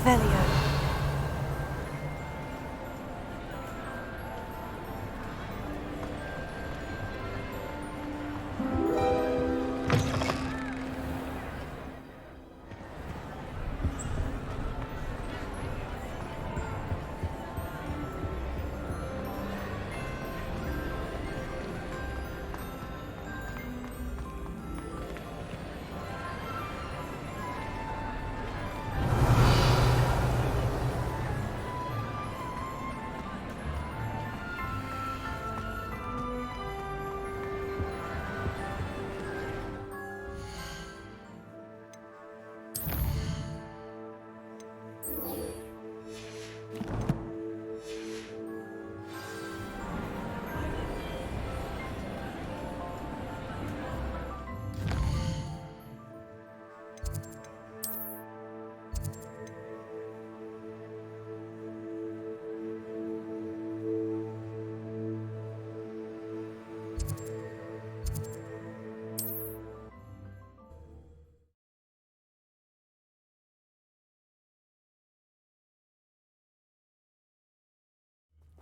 Revelio.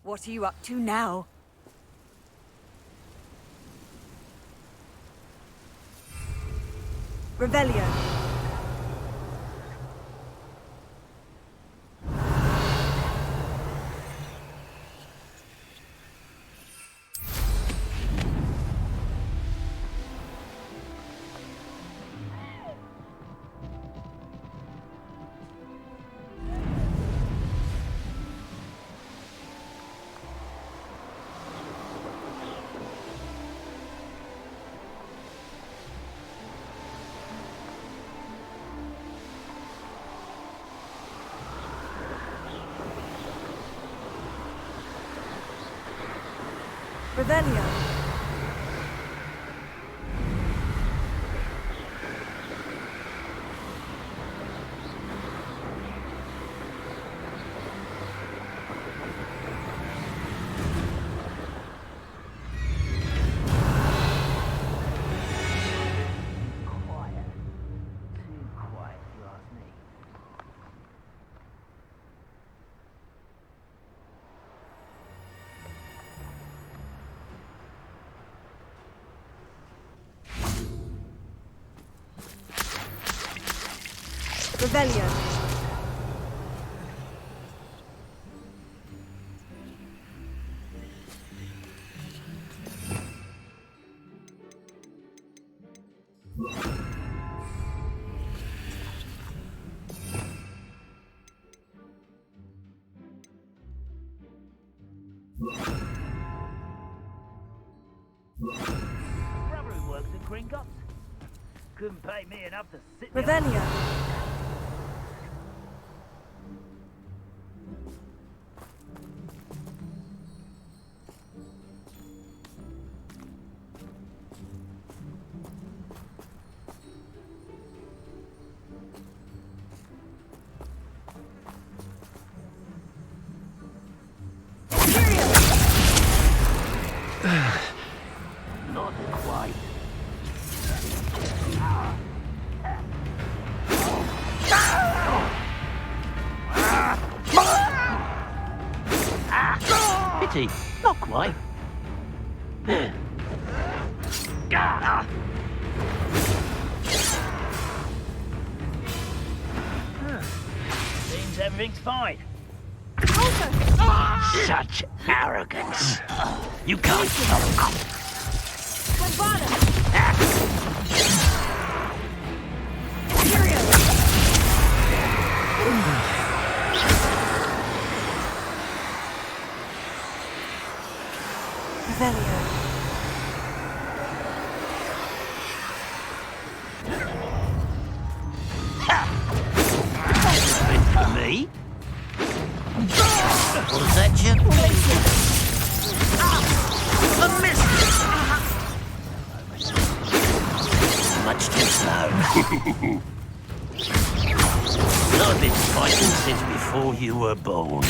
What are you up to now? Revelio. Revelio. Revelio. Brother who works at Gringotts. Couldn't pay me enough to sit there. Revelio. Not quite. Pity, not quite. Seems everything's fine. Such arrogance. You can't stop. Revelio. For me? Was that you? A miss! Much too slow. I've been fighting since before you were born.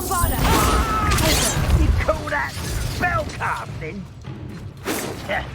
Bombarda! You call that spell casting? Yeah.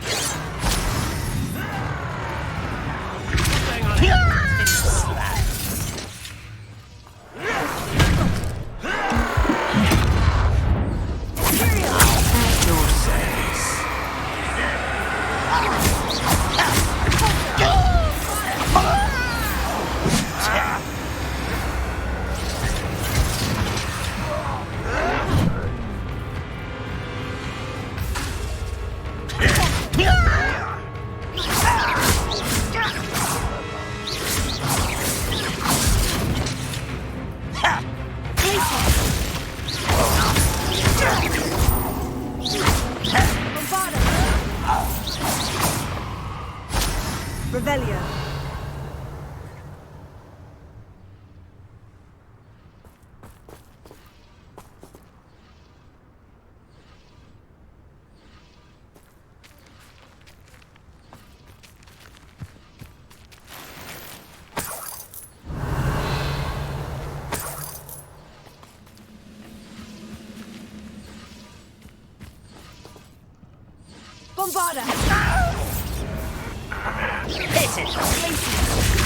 Revelio. Bombarda! Listen,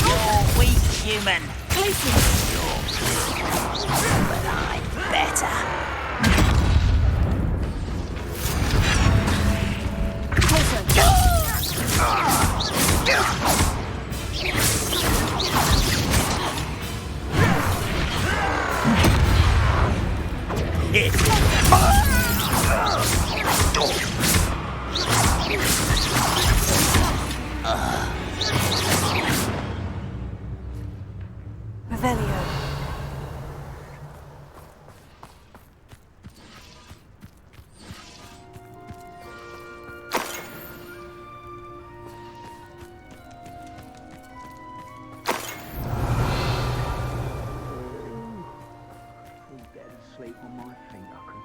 you're weak, human. But I'm better. Revelio. Sleep on my feet, I can.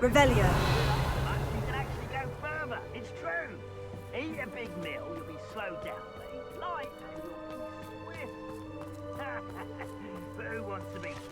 Revelio. You can actually go further. It's true. Eat a big meal, you'll be slowed down. Eat light, and you'll be swift. But who wants to be swift?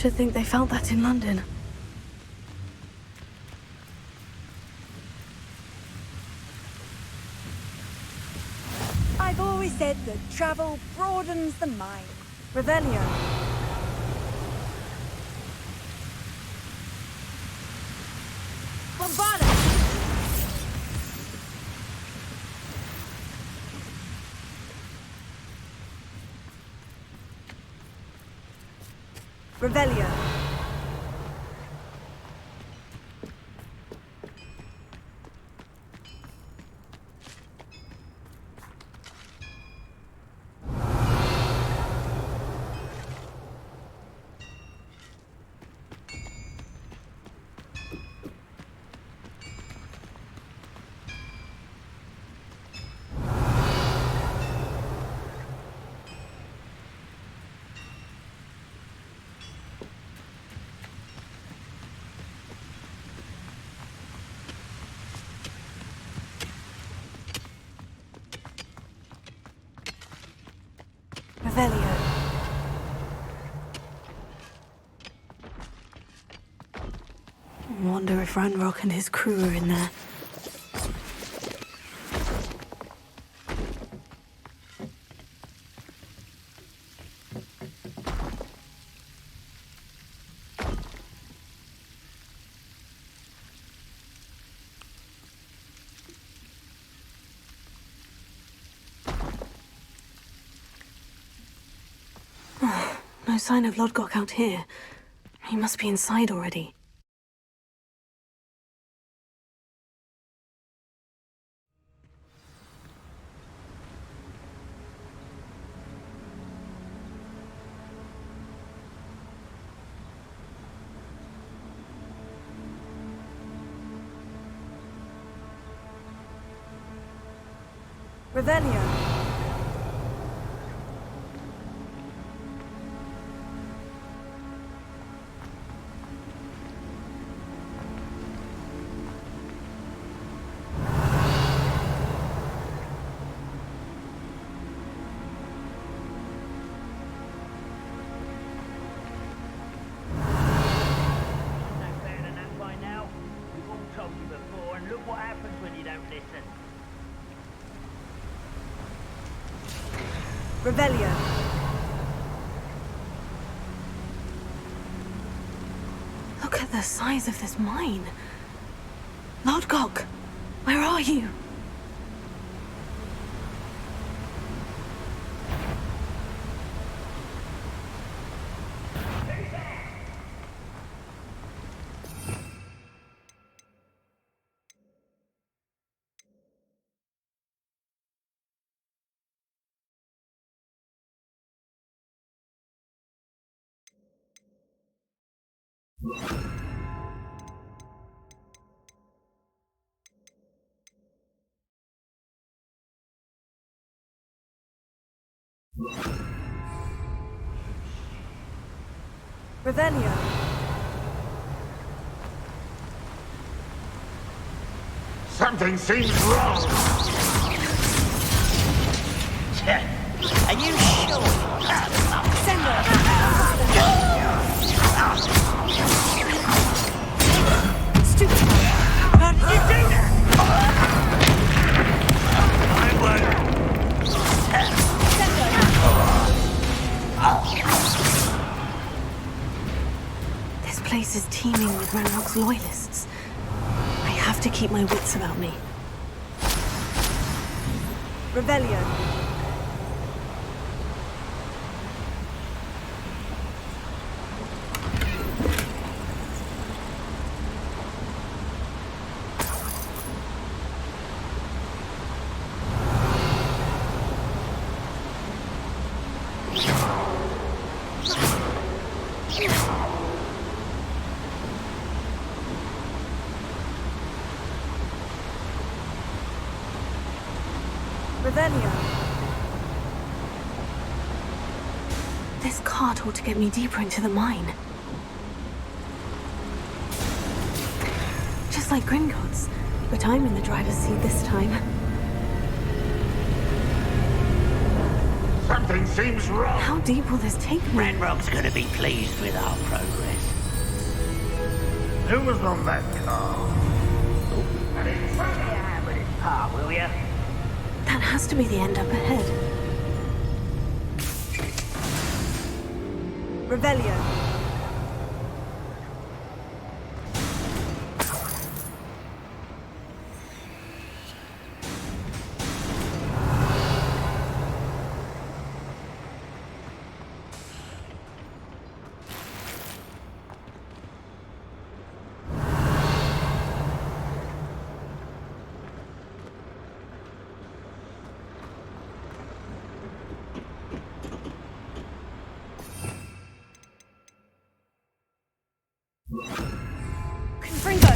to think they felt that in London. I've always said that travel broadens the mind. Revelio. Bombarda! Revelio. Revelio. I wonder if Ranrock and his crew are in there. No sign of Lodgok out here. He must be inside already. Revelio. Revelio. Look at the size of this mine. Lodgok, where are you? Revelio. Something seems wrong. Are you sure? Sendo. Stupid. How did you do that? I won't. This place is teeming with Ranrock's loyalists. I have to keep my wits about me. Revelio. Revelio. This cart ought to get me deeper into the mine. Just like Gringotts, but I'm in the driver's seat this time. Something Something seems wrong. How deep will this take me? Ranrock's gonna be pleased with our progress. Who was on that car? And it's funny how with his pa, will ya? That has to be the end up ahead. Revelio. Confringo.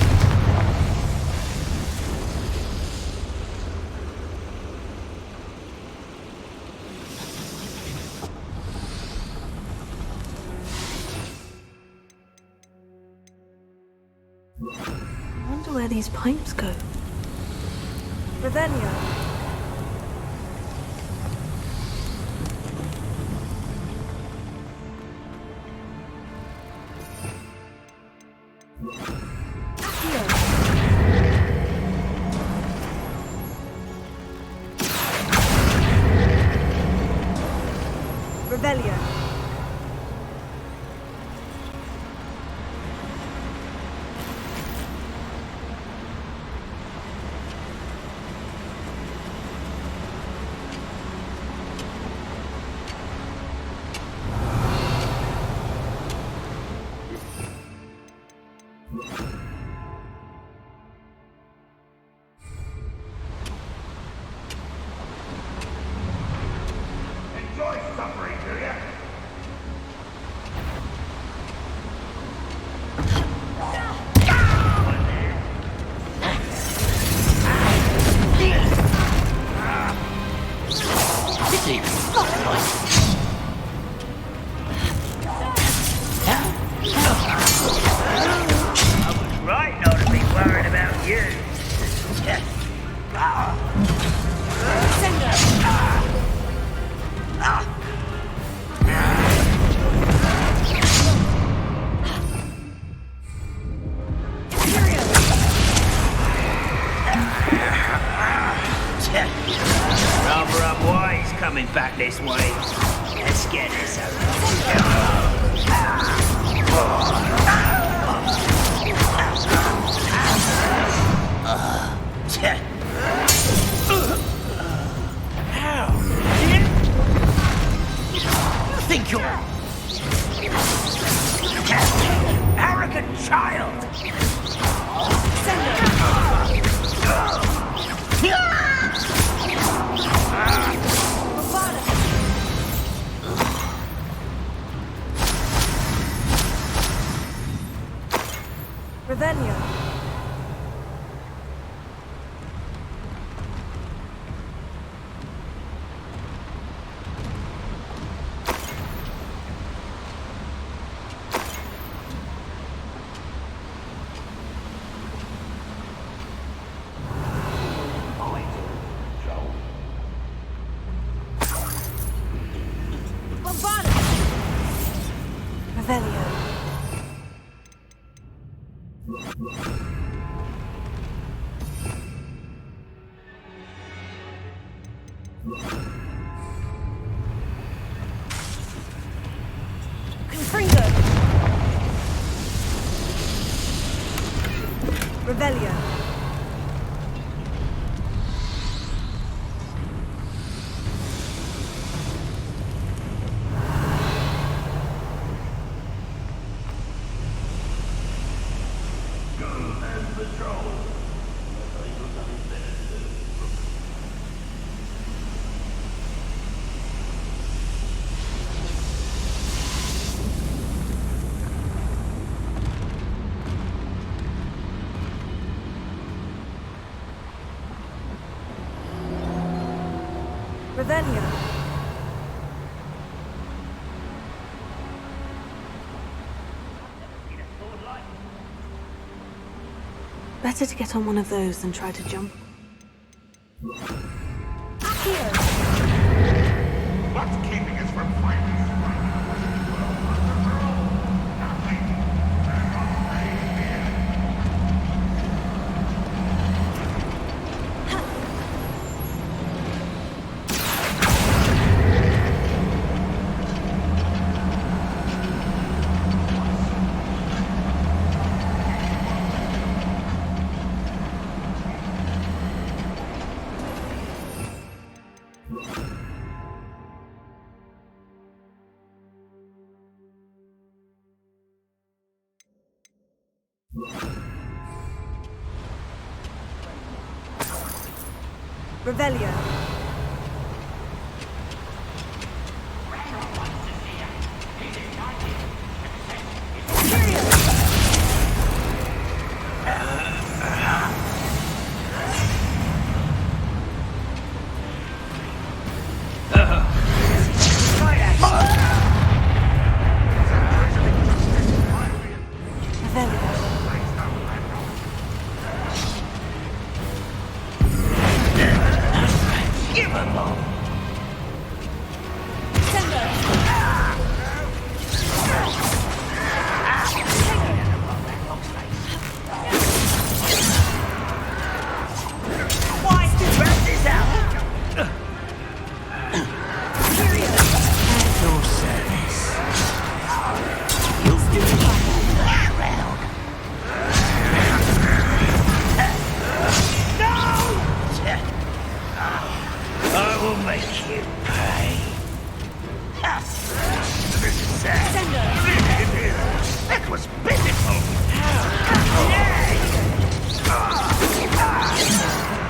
I wonder where these pipes go. Revelio. Revelio. Enjoy suffering, do ya? I was right not to be worried about you. Rather unwise coming back this way. Let's get this You think you're arrogant child? Revelio. Bombarded. Revelio. Confringo. Revelio. Revelio. Better to get on one of those than try to jump. Here. What's keeping Revelio.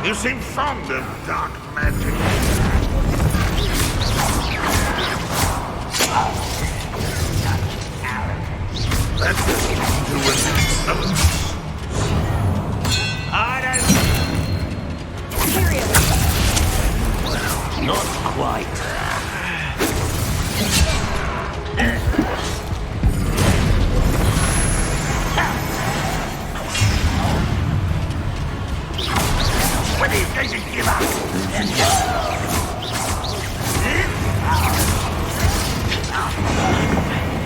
You seem fond of dark magic. Let's listen to it. Not quite. When are you going to give up?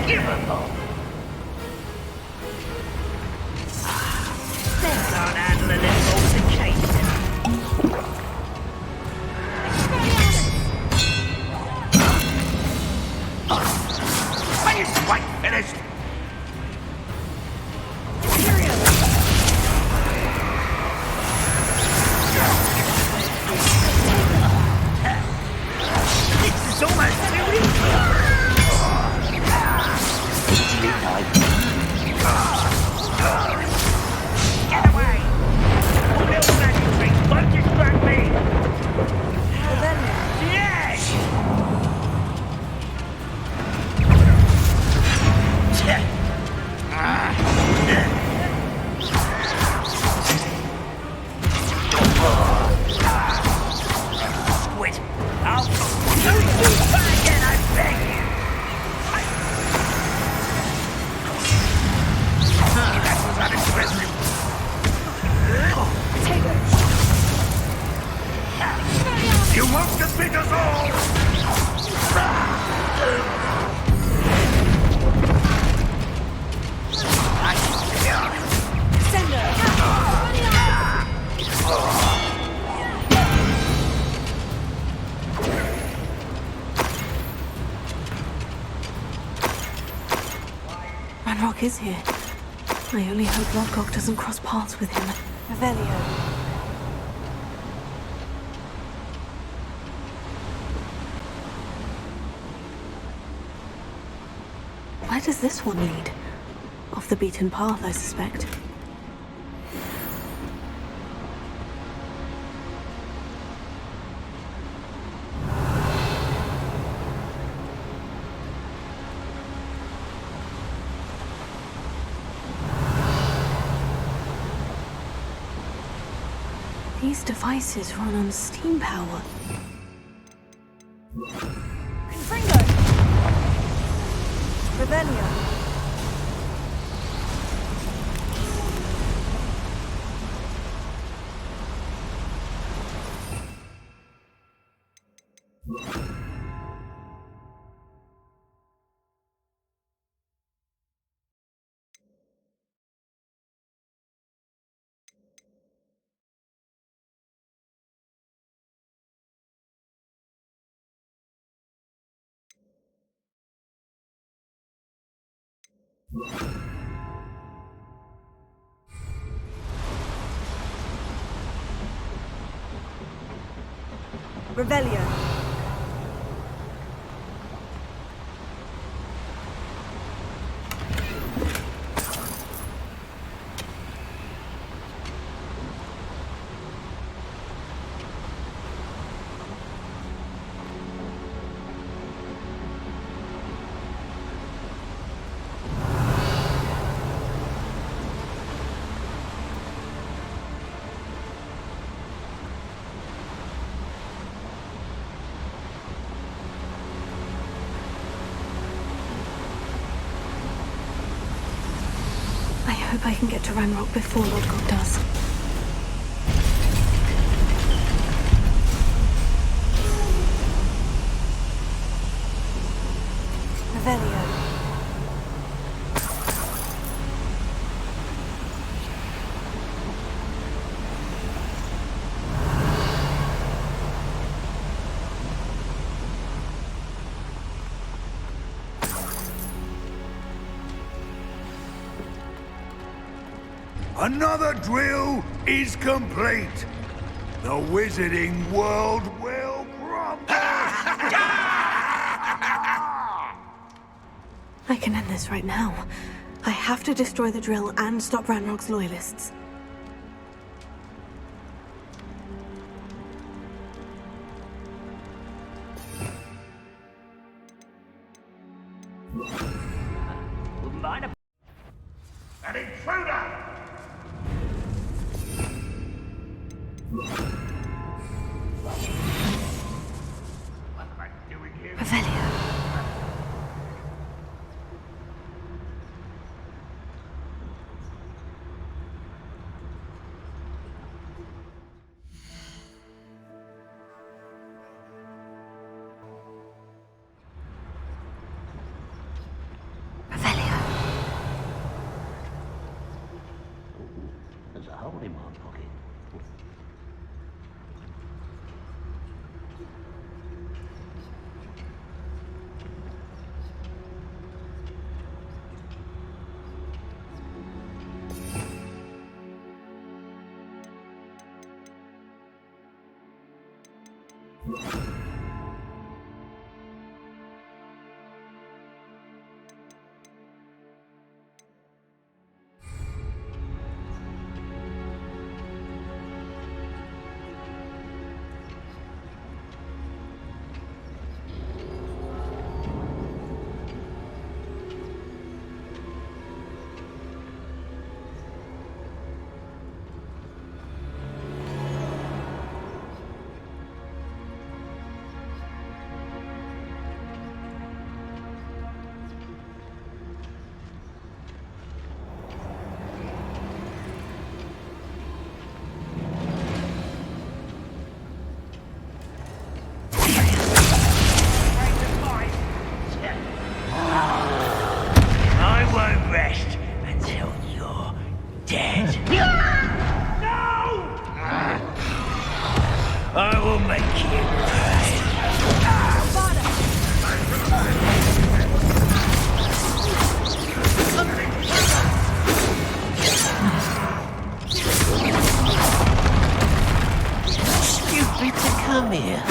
Unforgivable. They can't handle a little altercation. Are you quite finished? This is almost too easy. Get away! Little magic tricks won't distract me. Yes! Squid, I'll don't do that again, I beg you. That was unimpressive. You won't defeat us all! Ranrock is here. I only hope Lodgok doesn't cross paths with him. Revelio. Where does this one lead? Off the beaten path, I suspect. These devices run on steam power. Confringo. Revelio. Revelio. hope I can get to Ranrock before Lord God does. Revelio. Another drill is complete. The wizarding world will crumble. I can end this right now. I have to destroy the drill and stop Ranrock's loyalists. Wouldn't mind a... An intruder! What am I doing here? Revelio. There's a hole in my pocket. I won't rest until you're dead. No! I will make you stupid to come here.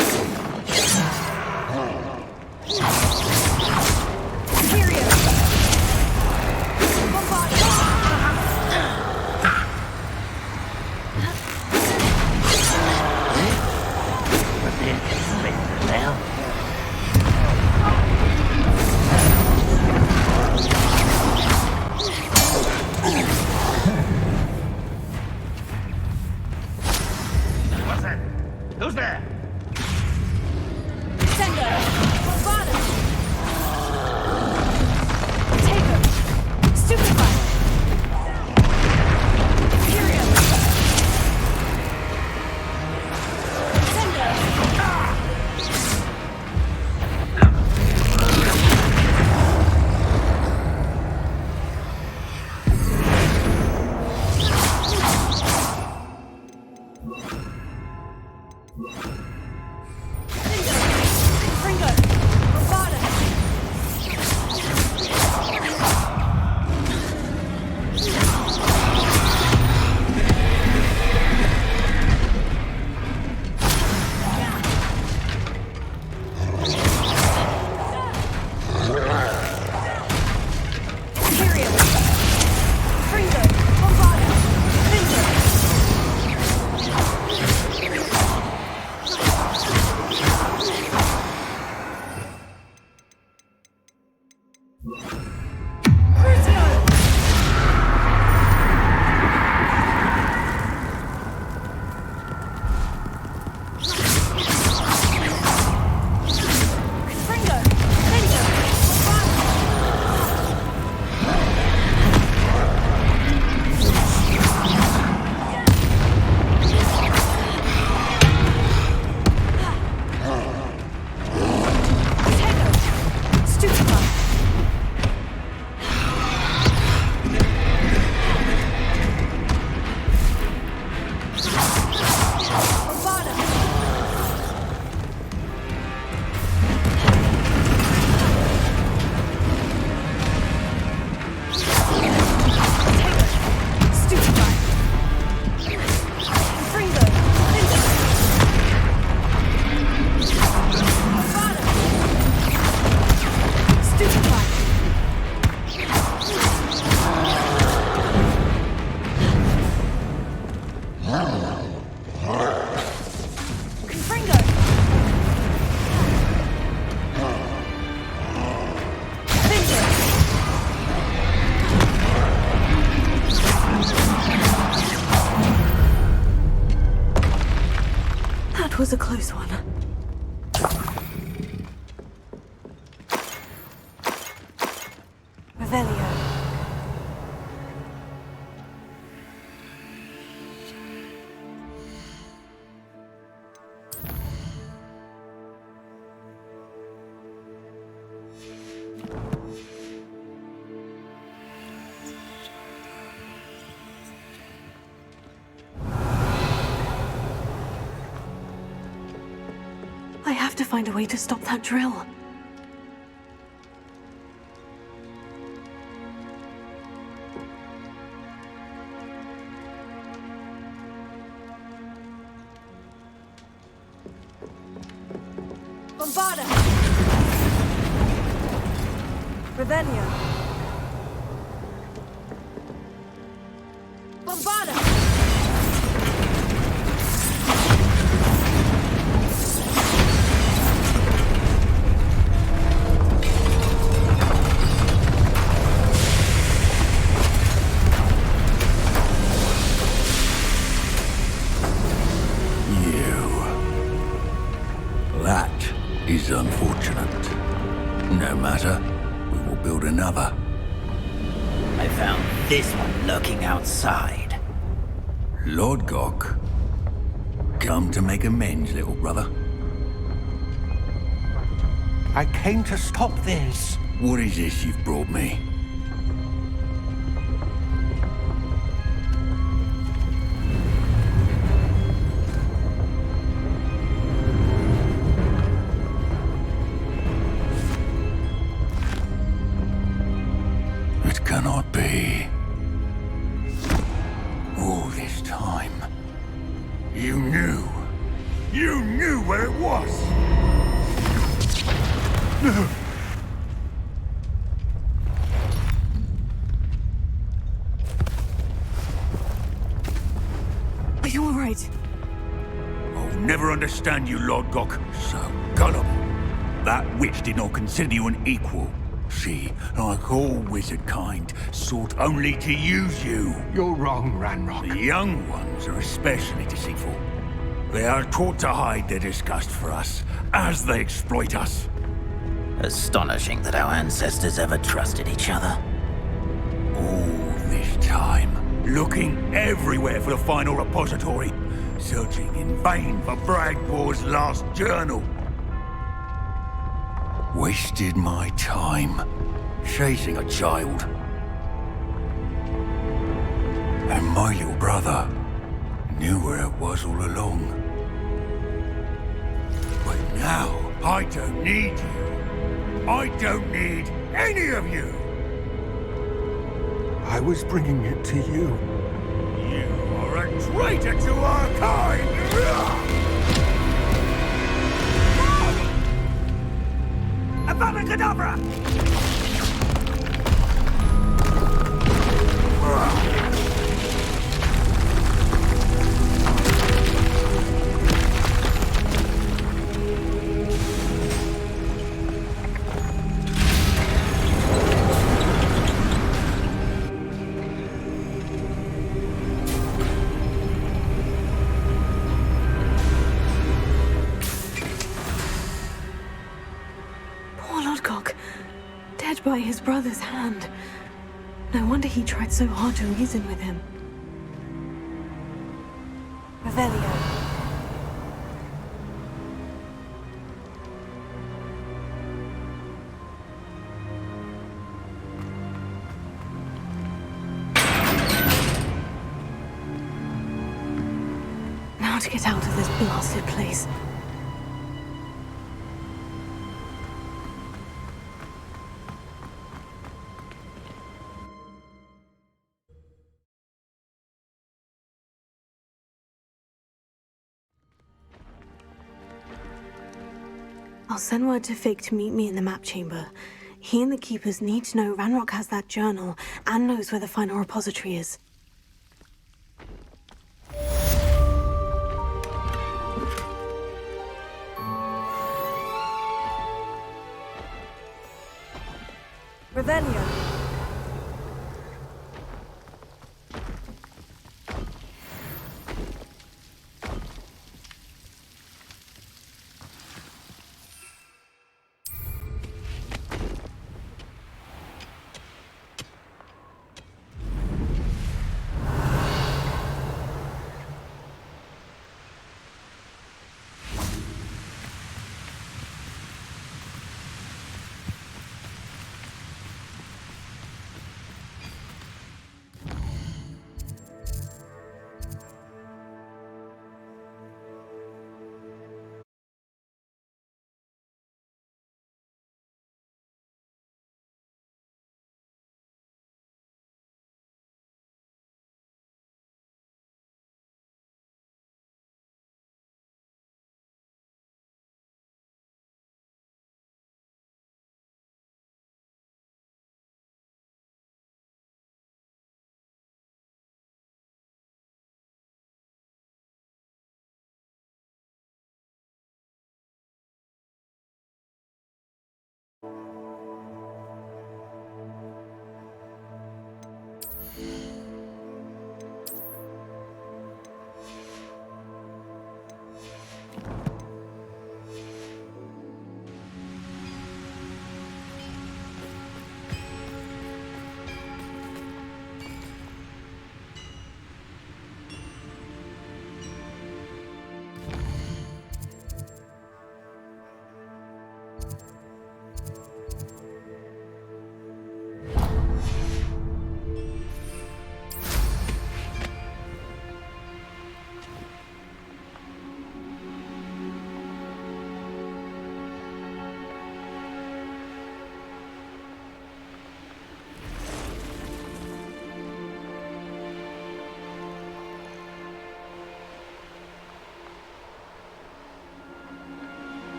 What's that? Who's there? Confringo! That was a close one. Revelio. I have to find a way to stop that drill. Bombarda! Revelio. Bombarda! That is unfortunate. No matter, we will build another. I found this one lurking outside. Lord Gok, come to make amends, little brother. I came to stop this. What is this you've brought me? It cannot be. All this time, you knew. You knew where it was. No. Are you all right? I'll never understand you, Lord Gok. So gullible. That witch did not consider you an equal. She, like all wizard kind, sought only to use you. You're wrong, Ranrock. The young ones are especially deceitful. They are taught to hide their disgust for us, as they exploit us. Astonishing that our ancestors ever trusted each other. All this time, looking everywhere for the final repository, searching in vain for Bragbor's last journal. Wasted my time, chasing a child. And my little brother knew where it was all along. But now, I don't need you. I don't need any of you. I was bringing it to you. You are a traitor to our kind! Avada Kedavra! Poor Lodgok, dead by his brother's hand. No wonder he tried so hard to reason with him. Revelio. Now to get out of this blasted place. I'll send word to Fig to meet me in the map chamber. He and the Keepers need to know Ranrock has that journal and knows where the final repository is. Revelio.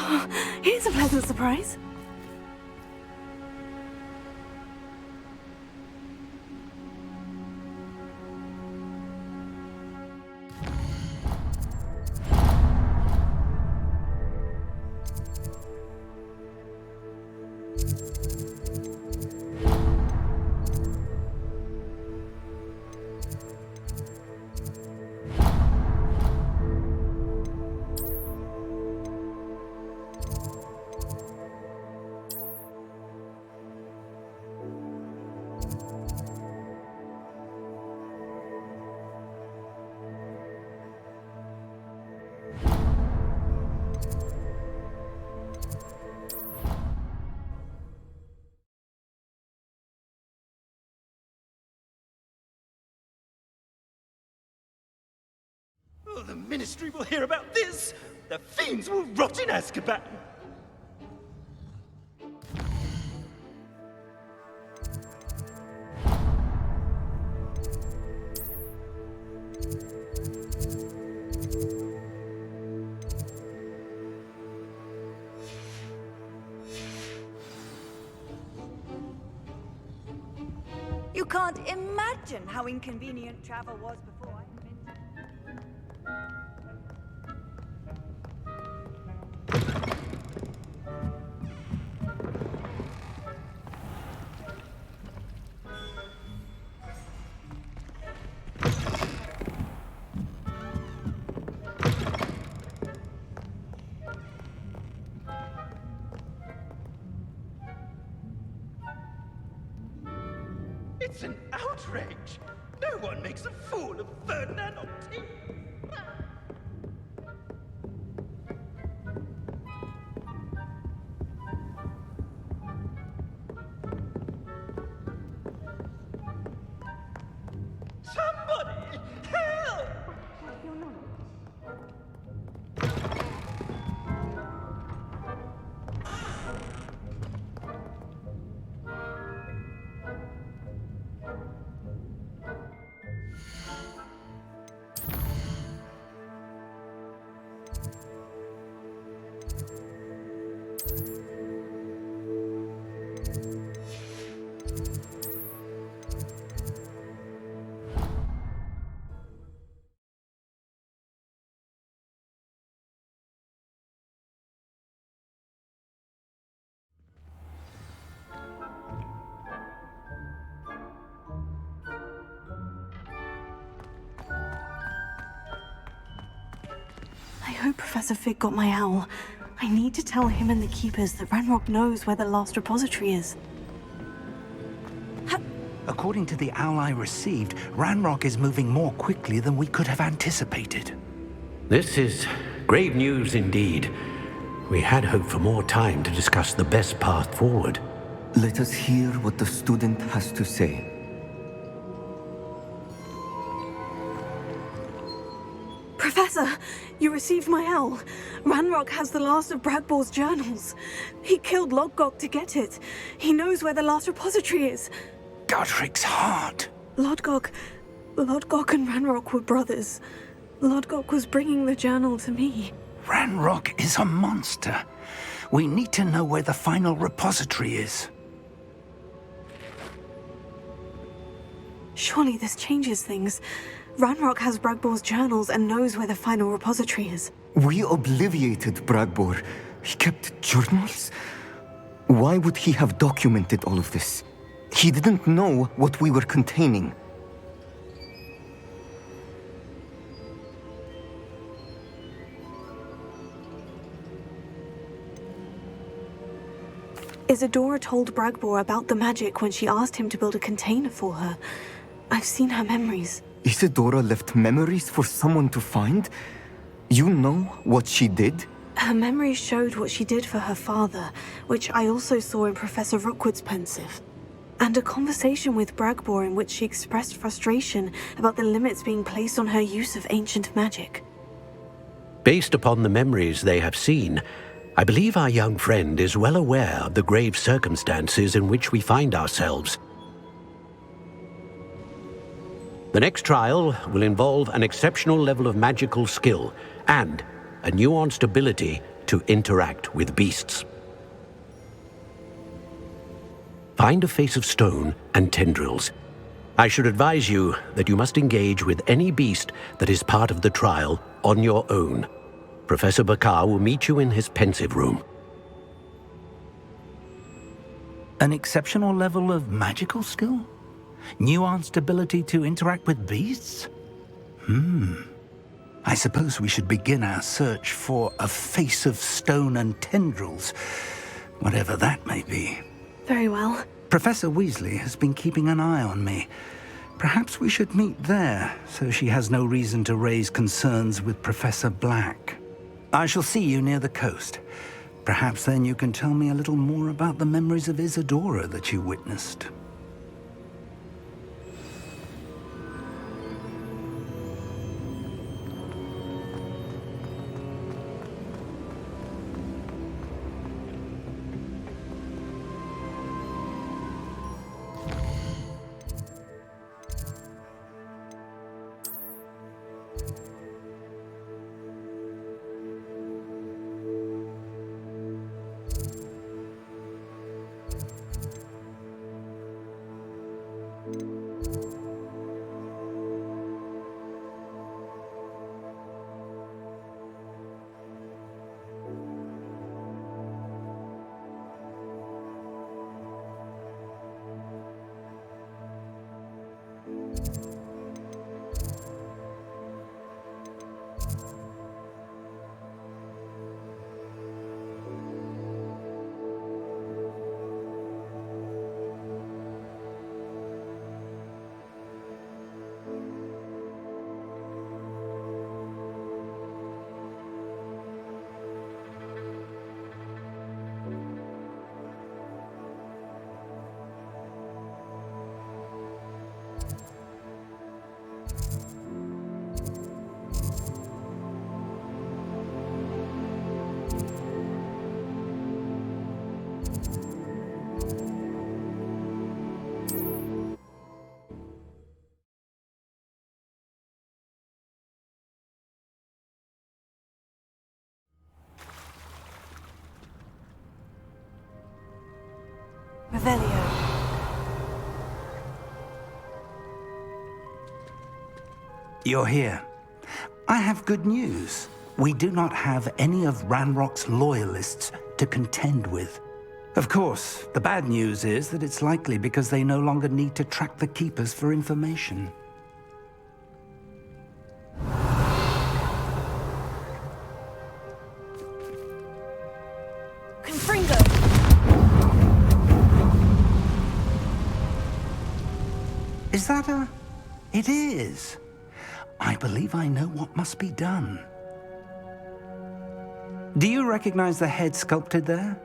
Oh, here's a pleasant surprise. Oh, the Ministry will hear about this! The fiends will rot in Azkaban! You can't imagine how inconvenient travel was before I invented it. It's an outrage! No one makes a fool of Ferdinand Octave! Somebody! Help! I hope Professor Fig got my owl. I need to tell him and the Keepers that Ranrock knows where the last repository is. According to the owl I received, Ranrock is moving more quickly than we could have anticipated. This is grave news indeed. We had hoped for more time to discuss the best path forward. Let us hear what the student has to say. Professor, you received my owl. Ranrock has the last of Bragbor's journals. He killed Lodgok to get it. He knows where the last repository is. Godric's heart. Lodgok and Ranrock were brothers. Lodgok was bringing the journal to me. Ranrock is a monster. We need to know where the final repository is. Surely this changes things. Ranrock has Bragbor's journals and knows where the final repository is. We obliviated Bragbor. He kept journals? Why would he have documented all of this? He didn't know what we were containing. Isadora told Bragbor about the magic when she asked him to build a container for her. I've seen her memories. Isadora left memories for someone to find? You know what she did? Her memories showed what she did for her father, which I also saw in Professor Rookwood's pensive. And a conversation with Bragbor in which she expressed frustration about the limits being placed on her use of ancient magic. Based upon the memories they have seen, I believe our young friend is well aware of the grave circumstances in which we find ourselves. The next trial will involve an exceptional level of magical skill and a nuanced ability to interact with beasts. Find a face of stone and tendrils. I should advise you that you must engage with any beast that is part of the trial on your own. Professor Bakar will meet you in his pensive room. An exceptional level of magical skill? Nuanced ability to interact with beasts? I suppose we should begin our search for a face of stone and tendrils, whatever that may be. Very well. Professor Weasley has been keeping an eye on me. Perhaps we should meet there, so she has no reason to raise concerns with Professor Black. I shall see you near the coast. Perhaps then you can tell me a little more about the memories of Isadora that you witnessed. Revelio. You're here. I have good news. We do not have any of Ranrock's loyalists to contend with. Of course, the bad news is that it's likely because they no longer need to track the Keepers for information. Is that a... It is. I believe I know what must be done. Do you recognize the head sculpted there?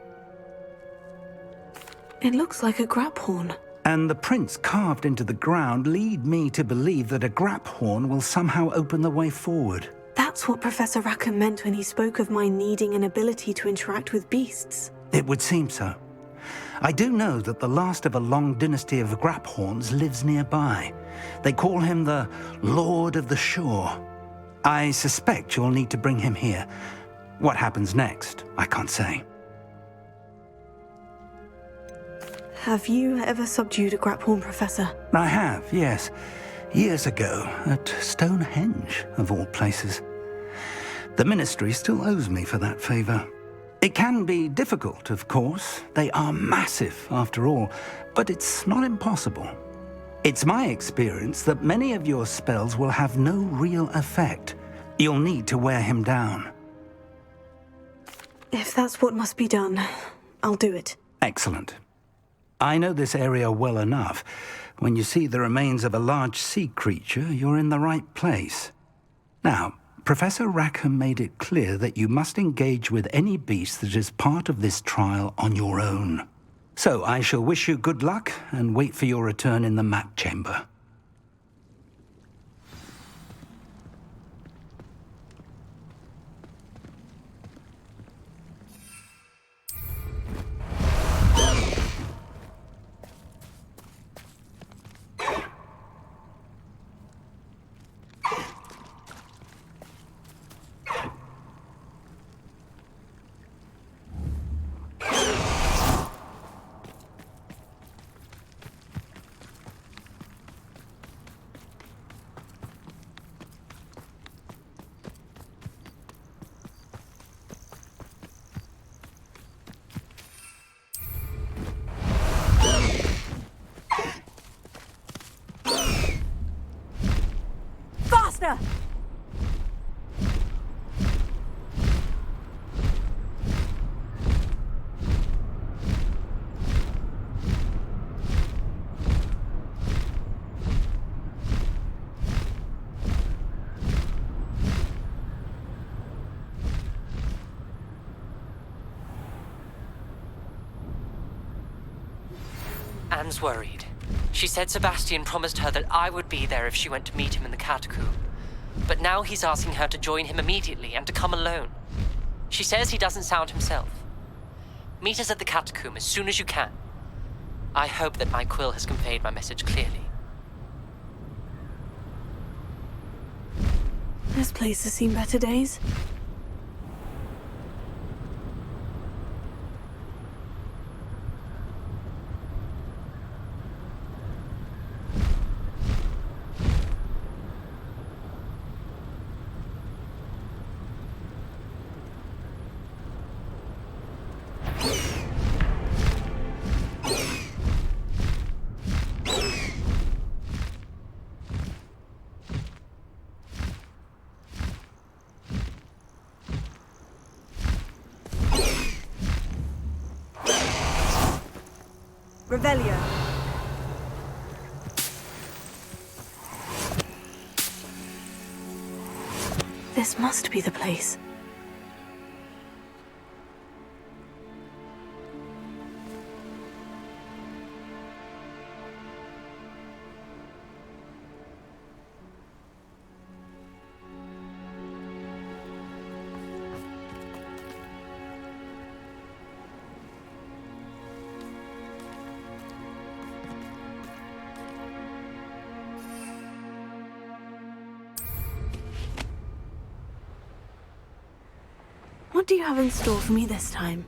It looks like a grap horn. And the prints carved into the ground lead me to believe that a grap horn will somehow open the way forward. That's what Professor Rackham meant when he spoke of my needing an ability to interact with beasts. It would seem so. I do know that the last of a long dynasty of grap horns lives nearby. They call him the Lord of the Shore. I suspect you'll need to bring him here. What happens next, I can't say. Have you ever subdued a grap horn, Professor? I have, yes. Years ago, at Stonehenge, of all places. The Ministry still owes me for that favor. It can be difficult, of course. They are massive, after all, but it's not impossible. It's my experience that many of your spells will have no real effect. You'll need to wear him down. If that's what must be done, I'll do it. Excellent. I know this area well enough. When you see the remains of a large sea creature, you're in the right place. Now, Professor Rackham made it clear that you must engage with any beast that is part of this trial on your own. So I shall wish you good luck and wait for your return in the map chamber. Faster! Anne's worried. She said Sebastian promised her that I would be there if she went to meet him in the catacomb. But now he's asking her to join him immediately and to come alone. She says he doesn't sound himself. Meet us at the catacomb as soon as you can. I hope that my quill has conveyed my message clearly. This place has seen better days. Revelio. This must be the place. What do you have in store for me this time?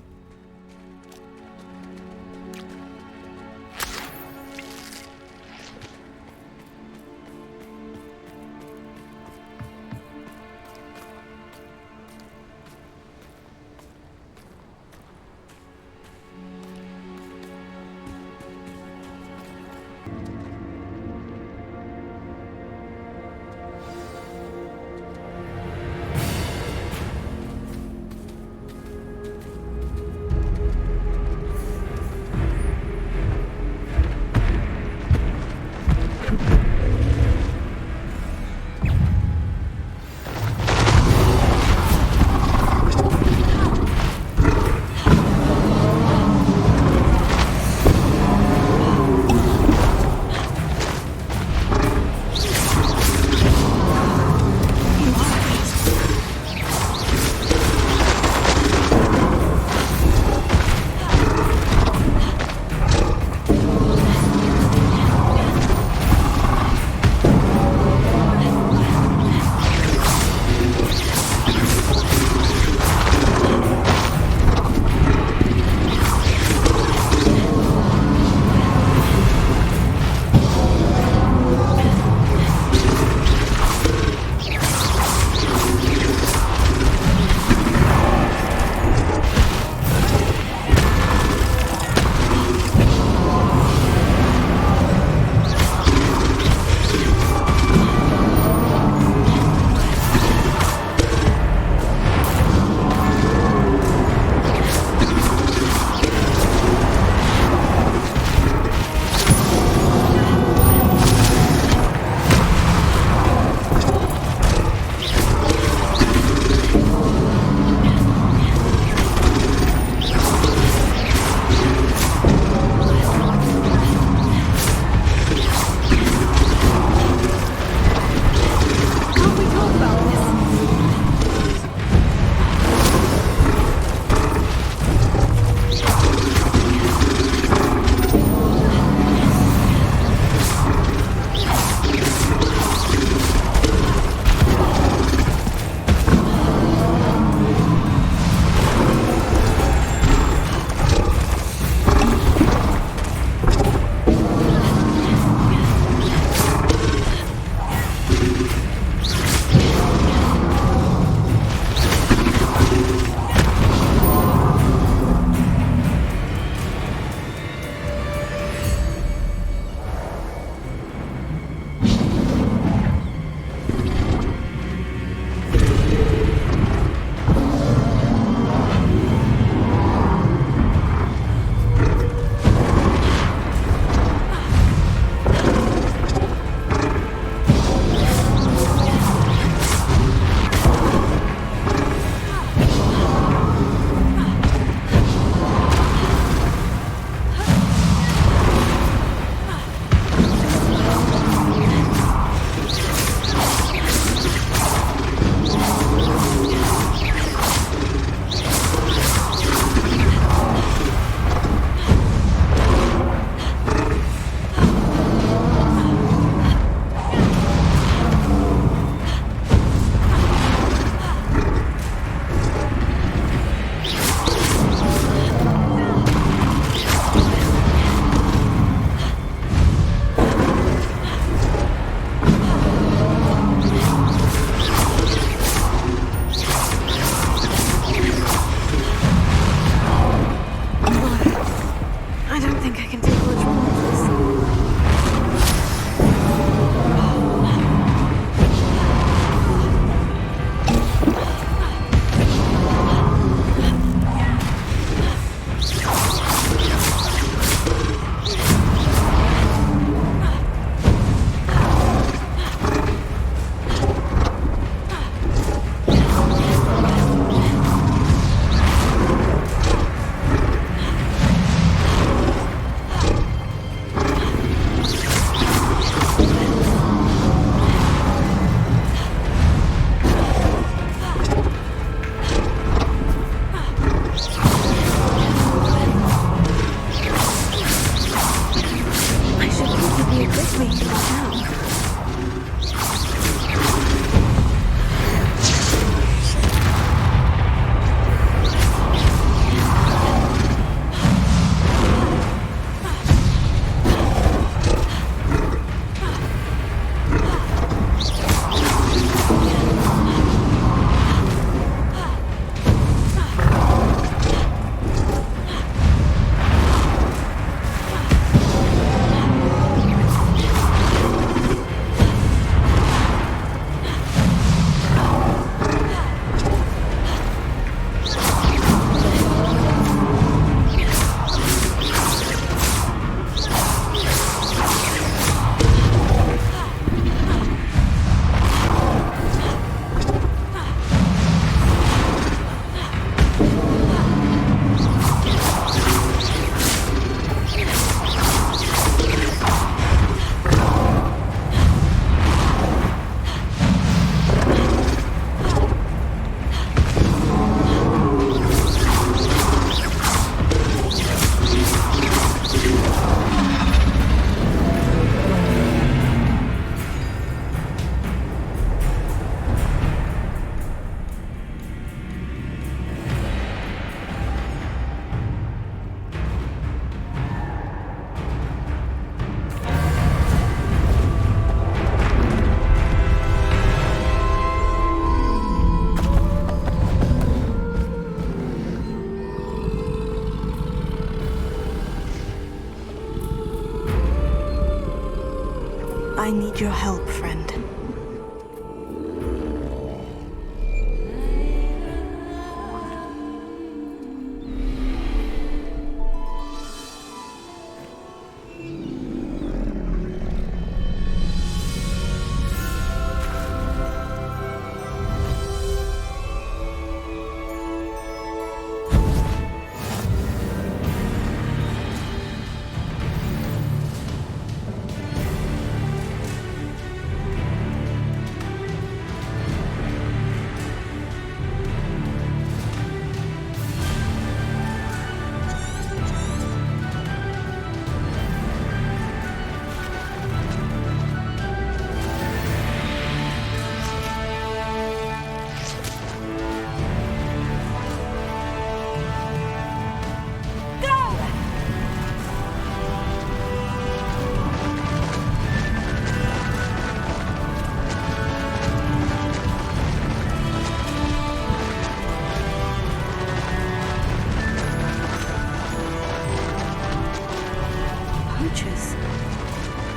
I need your help, friend.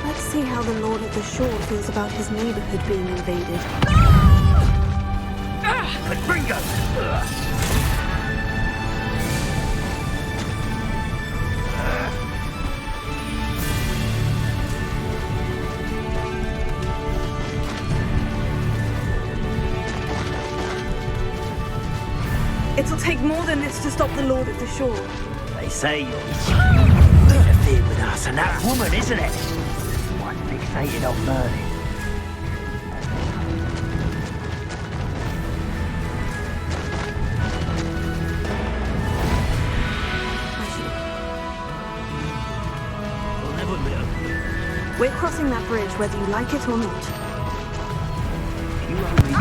Let's see how the Lord of the Shore feels about his neighborhood being invaded. But Gringo! It'll take more than this to stop the Lord of the Shore. They say you're interfered with us, and that woman, isn't it? One fixated on Merlin. We're crossing that bridge whether you like it or not. You only...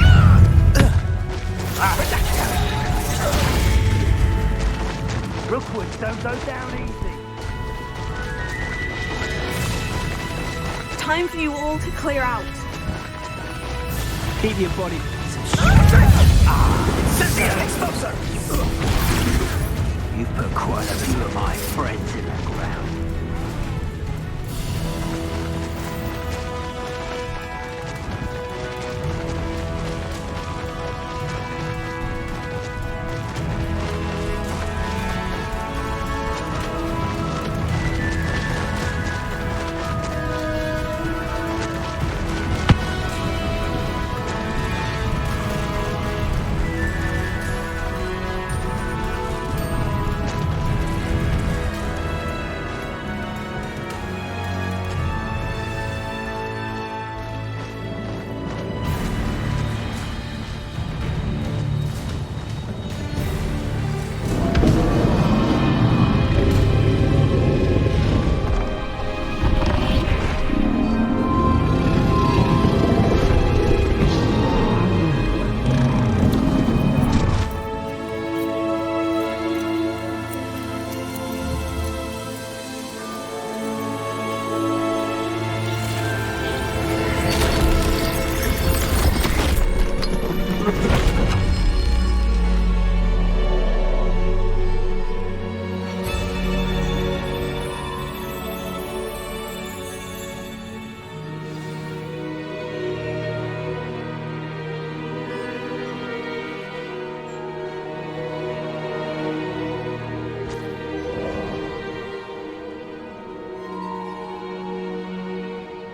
Rookwoods don't go down easy. Time for you all to clear out. Keep your body... Exposer! You've put quite a few of my friends in the ground.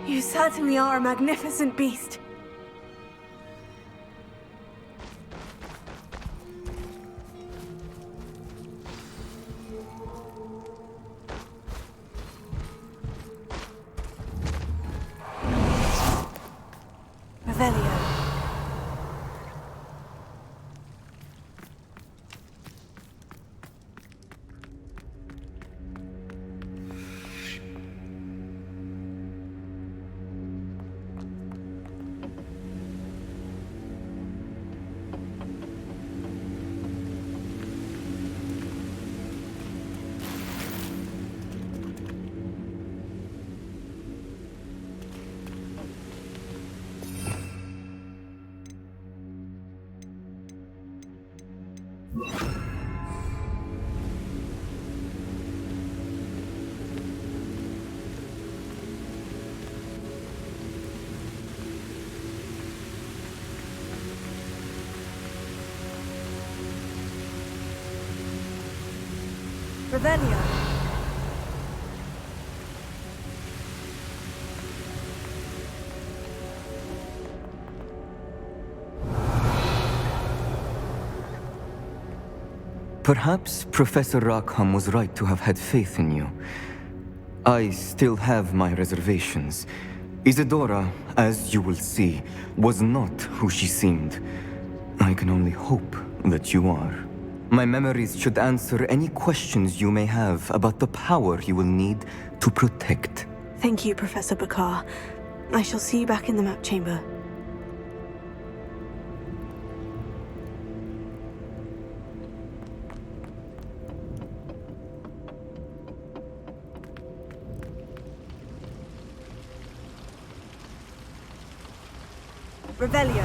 You certainly are a magnificent beast. Revelio. Revelio. Perhaps Professor Rackham was right to have had faith in you. I still have my reservations. Isadora, as you will see, was not who she seemed. I can only hope that you are. My memories should answer any questions you may have about the power you will need to protect. Thank you, Professor Bakar. I shall see you back in the map chamber. Revelio.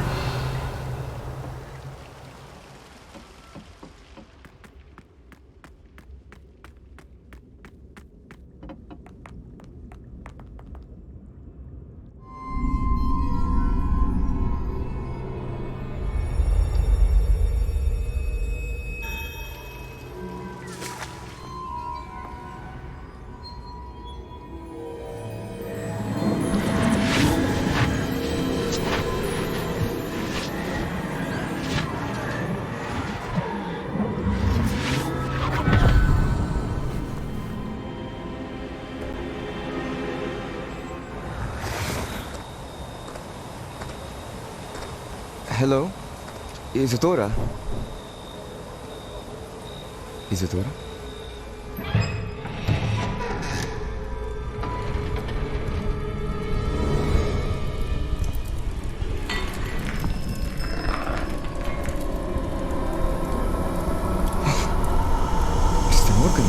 Hello? Isadora? Isadora? Mr. Morgan,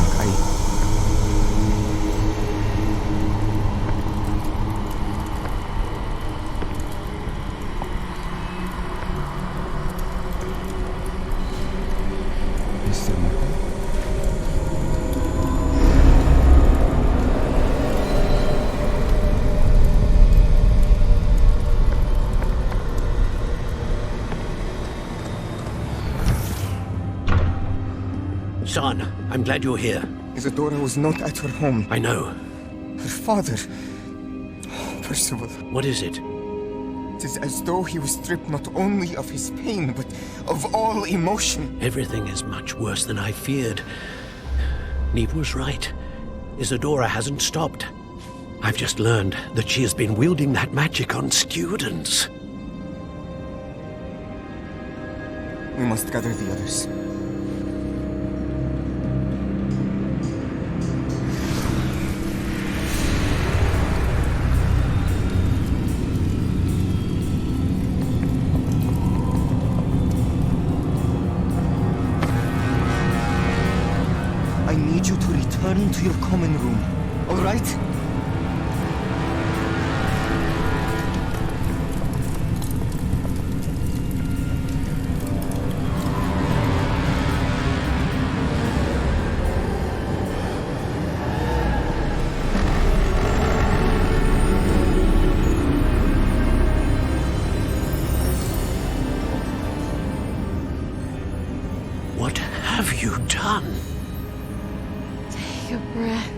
Mr. Morgan? Son, I'm glad you're here. Isadora was not at her home. I know. Her father... Percival. What is it? It is as though he was stripped not only of his pain, but of all emotion. Everything is much worse than I feared. Neve was right. Isadora hasn't stopped. I've just learned that she has been wielding that magic on students. We must gather the others. I need you to return to your common room, all right? What have you done? Take a breath.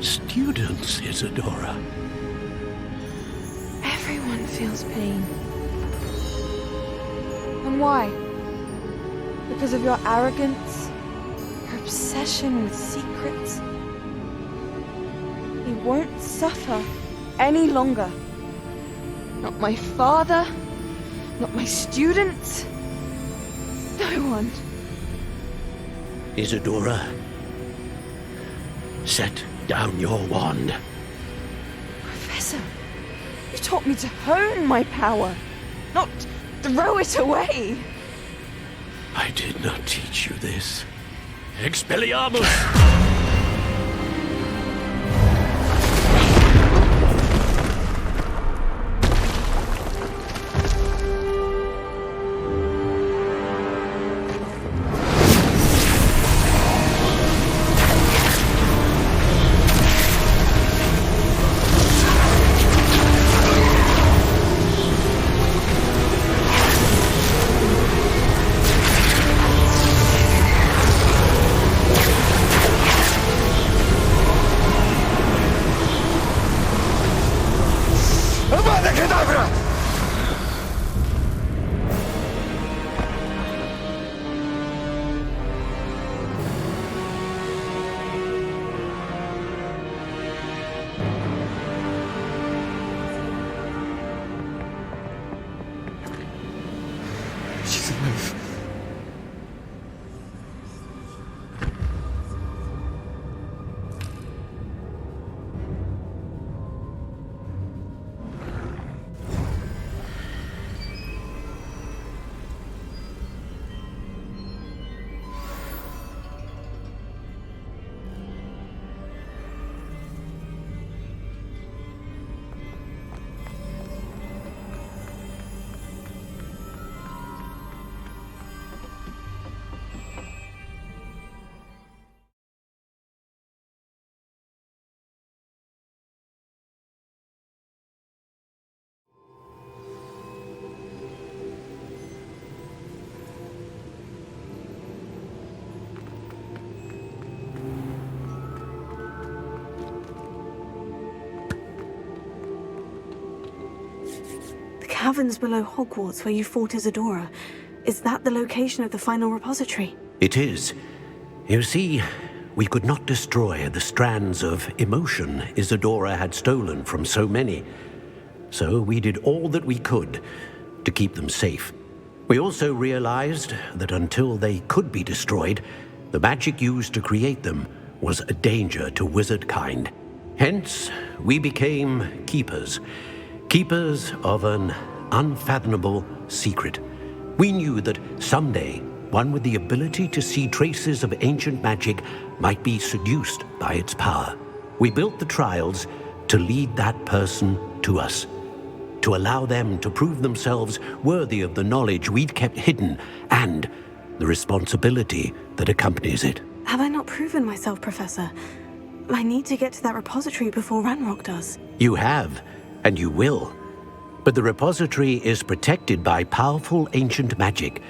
Students, Isadora. Everyone feels pain. And why? Because of your arrogance? Your obsession with secrets? He won't suffer any longer. Not my father, not my students, no one. Isadora, set down your wand. Professor, you taught me to hone my power, not throw it away. I did not teach you this. Expelliarmus! She's alive. Caverns below Hogwarts where you fought Isadora. Is that the location of the final repository? It is. You see, we could not destroy the strands of emotion Isadora had stolen from so many. So we did all that we could to keep them safe. We also realized that until they could be destroyed, the magic used to create them was a danger to wizard kind. Hence, we became keepers. Keepers of an unfathomable secret. We knew that someday, one with the ability to see traces of ancient magic might be seduced by its power. We built the trials to lead that person to us, to allow them to prove themselves worthy of the knowledge we'd kept hidden and the responsibility that accompanies it. Have I not proven myself, Professor? I need to get to that repository before Ranrock does. You have, and you will. But the repository is protected by powerful ancient magic.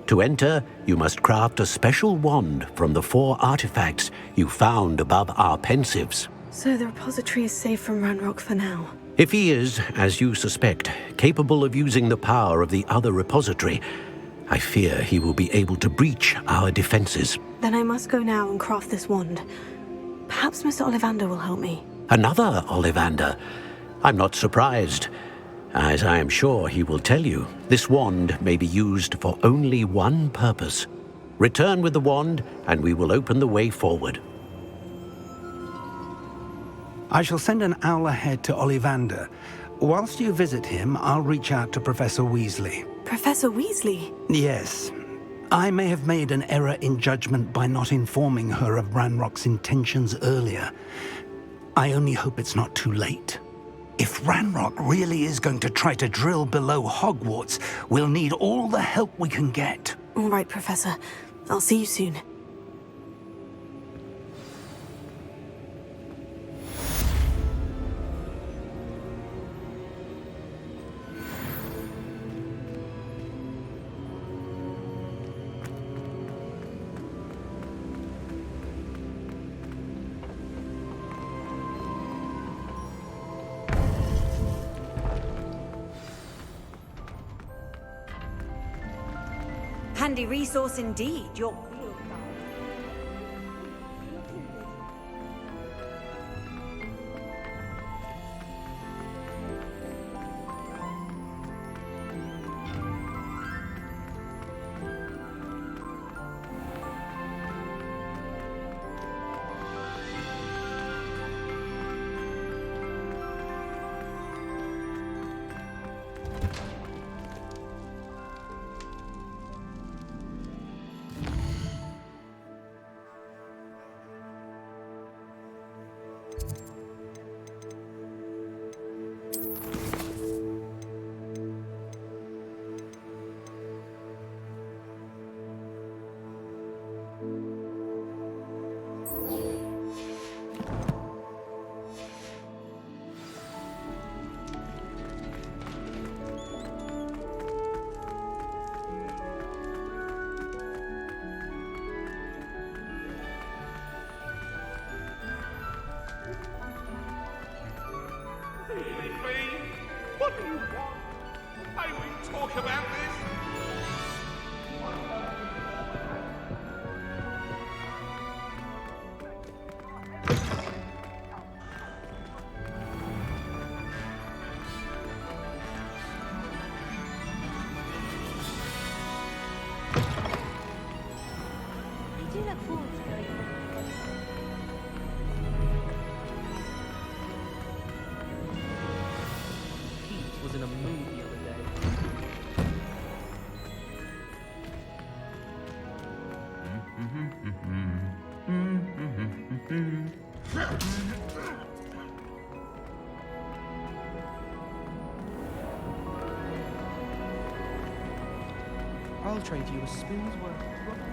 To enter, you must craft a special wand from the 4 artifacts you found above our pensives. So the repository is safe from Ranrock for now. If he is, as you suspect, capable of using the power of the other repository, I fear he will be able to breach our defenses. Then I must go now and craft this wand. Perhaps Mr. Ollivander will help me. Another Ollivander? I'm not surprised. As I am sure he will tell you, this wand may be used for only one purpose. Return with the wand, and we will open the way forward. I shall send an owl ahead to Ollivander. Whilst you visit him, I'll reach out to Professor Weasley. Professor Weasley? Yes. I may have made an error in judgment by not informing her of Ranrock's intentions earlier. I only hope it's not too late. If Ranrock really is going to try to drill below Hogwarts, we'll need all the help we can get. All right, Professor. I'll see you soon. Handy resource indeed, your field guide. What do you want? May we talk about this? I do look forward to going. Pete was in a mood the other day. I'll trade you a spoon's worth of trouble.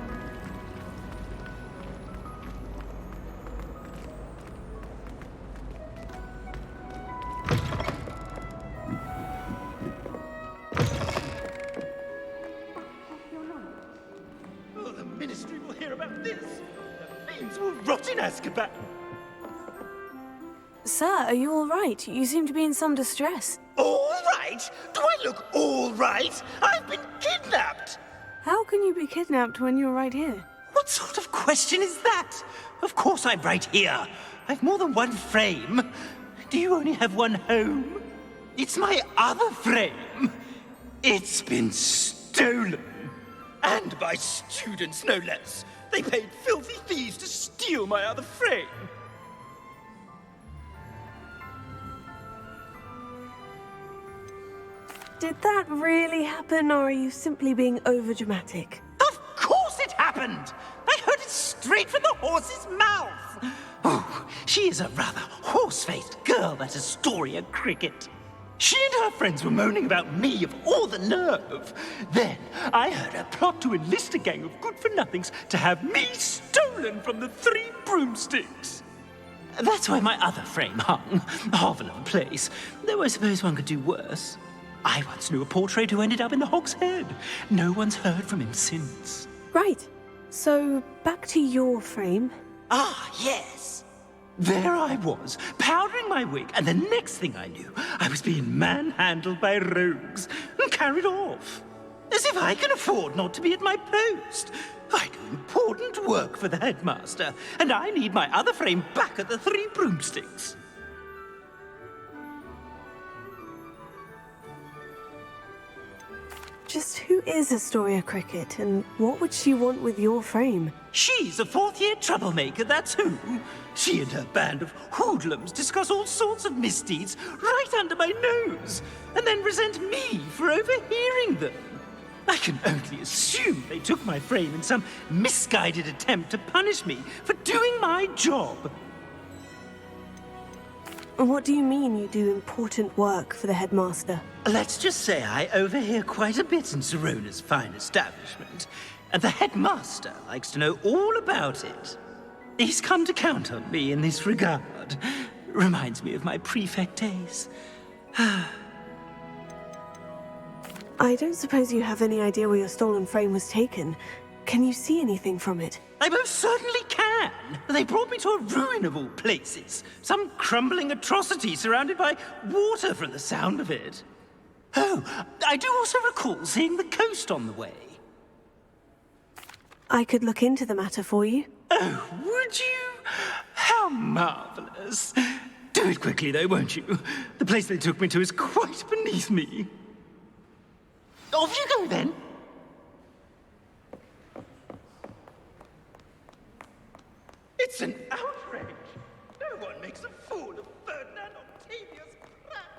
Oh, the Ministry will hear about this. The fiends will rot in Azkaban. Sir, are you all right? You seem to be in some distress. All right? Do I look all right? I've been kidnapped. How can you be kidnapped when you're right here? What sort of question is that? Of course I'm right here. I've more than one frame. Do you only have one home? It's my other frame. It's been stolen. And by students, no less. They paid filthy thieves to steal my other frame. Did that really happen, or are you simply being overdramatic? Of course it happened! I heard it straight from the horse's mouth! Oh, she is a rather horse-faced girl, that Astoria Cricket. She and her friends were moaning about me of all the nerve. Then I heard her plot to enlist a gang of good-for-nothings to have me stolen from the Three Broomsticks. That's why my other frame hung, half of a place, though I suppose one could do worse. I once knew a portrait who ended up in the Hog's Head. No one's heard from him since. Right. So, back to your frame. Ah, yes. There I was, powdering my wig, and the next thing I knew, I was being manhandled by rogues and carried off. As if I can afford not to be at my post. I do important work for the headmaster, and I need my other frame back at the Three Broomsticks. Just who is Astoria Cricket, and what would she want with your frame? She's a fourth-year troublemaker, that's who. She and her band of hoodlums discuss all sorts of misdeeds right under my nose, and then resent me for overhearing them. I can only assume they took my frame in some misguided attempt to punish me for doing my job. What do you mean you do important work for the headmaster? Let's just say I overhear quite a bit in Serona's fine establishment, and the headmaster likes to know all about it. He's come to count on me in this regard. Reminds me of my prefect days. I don't suppose you have any idea where your stolen frame was taken. Can you see anything from it? I most certainly can. They brought me to a ruin of all places. Some crumbling atrocity surrounded by water from the sound of it. Oh, I do also recall seeing the coast on the way. I could look into the matter for you. Oh, would you? How marvelous. Do it quickly, though, won't you? The place they took me to is quite beneath me. Off you go, then. It's an outrage. No one makes a fool of Ferdinand Octavius Pratt.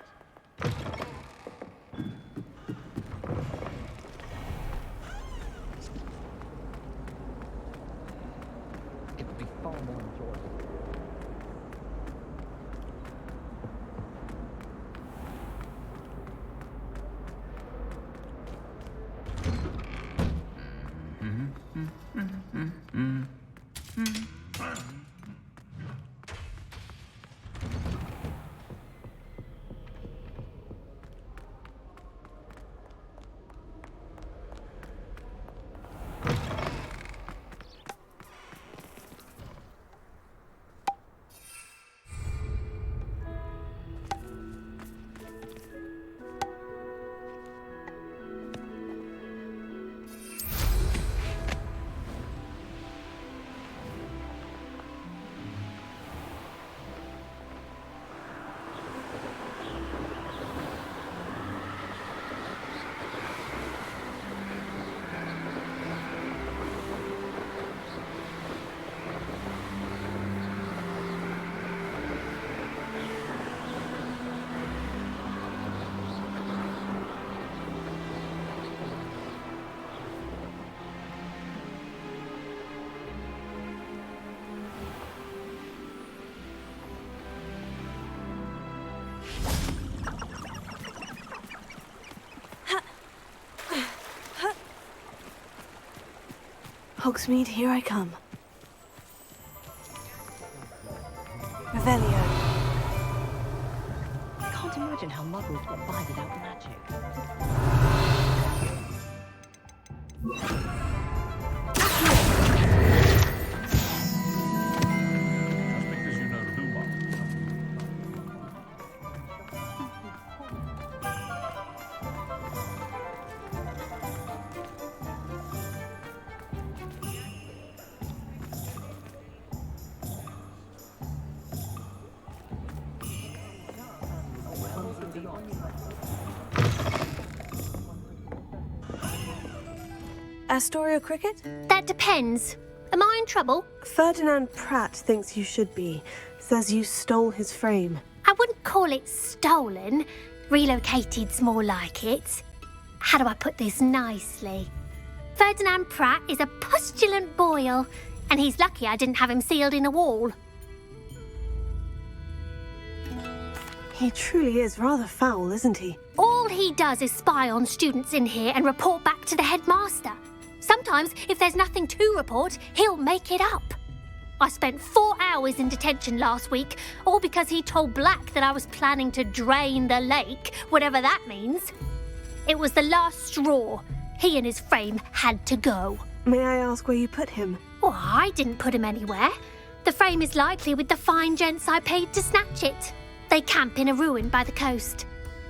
It would be far more enjoyable. Hogsmeade, here I come. Revelio. I can't imagine how muggles got by without magic. Astoria Cricket? That depends. Am I in trouble? Ferdinand Pratt thinks you should be. Says you stole his frame. I wouldn't call it stolen. Relocated's more like it. How do I put this nicely? Ferdinand Pratt is a postulant boil, and he's lucky I didn't have him sealed in a wall. He truly is rather foul, isn't he? All he does is spy on students in here and report back to the headmaster. Sometimes, if there's nothing to report, he'll make it up. I spent 4 hours in detention last week, all because he told Black that I was planning to drain the lake, whatever that means. It was the last straw. He and his frame had to go. May I ask where you put him? Oh, I didn't put him anywhere. The frame is likely with the fine gents I paid to snatch it. They camp in a ruin by the coast.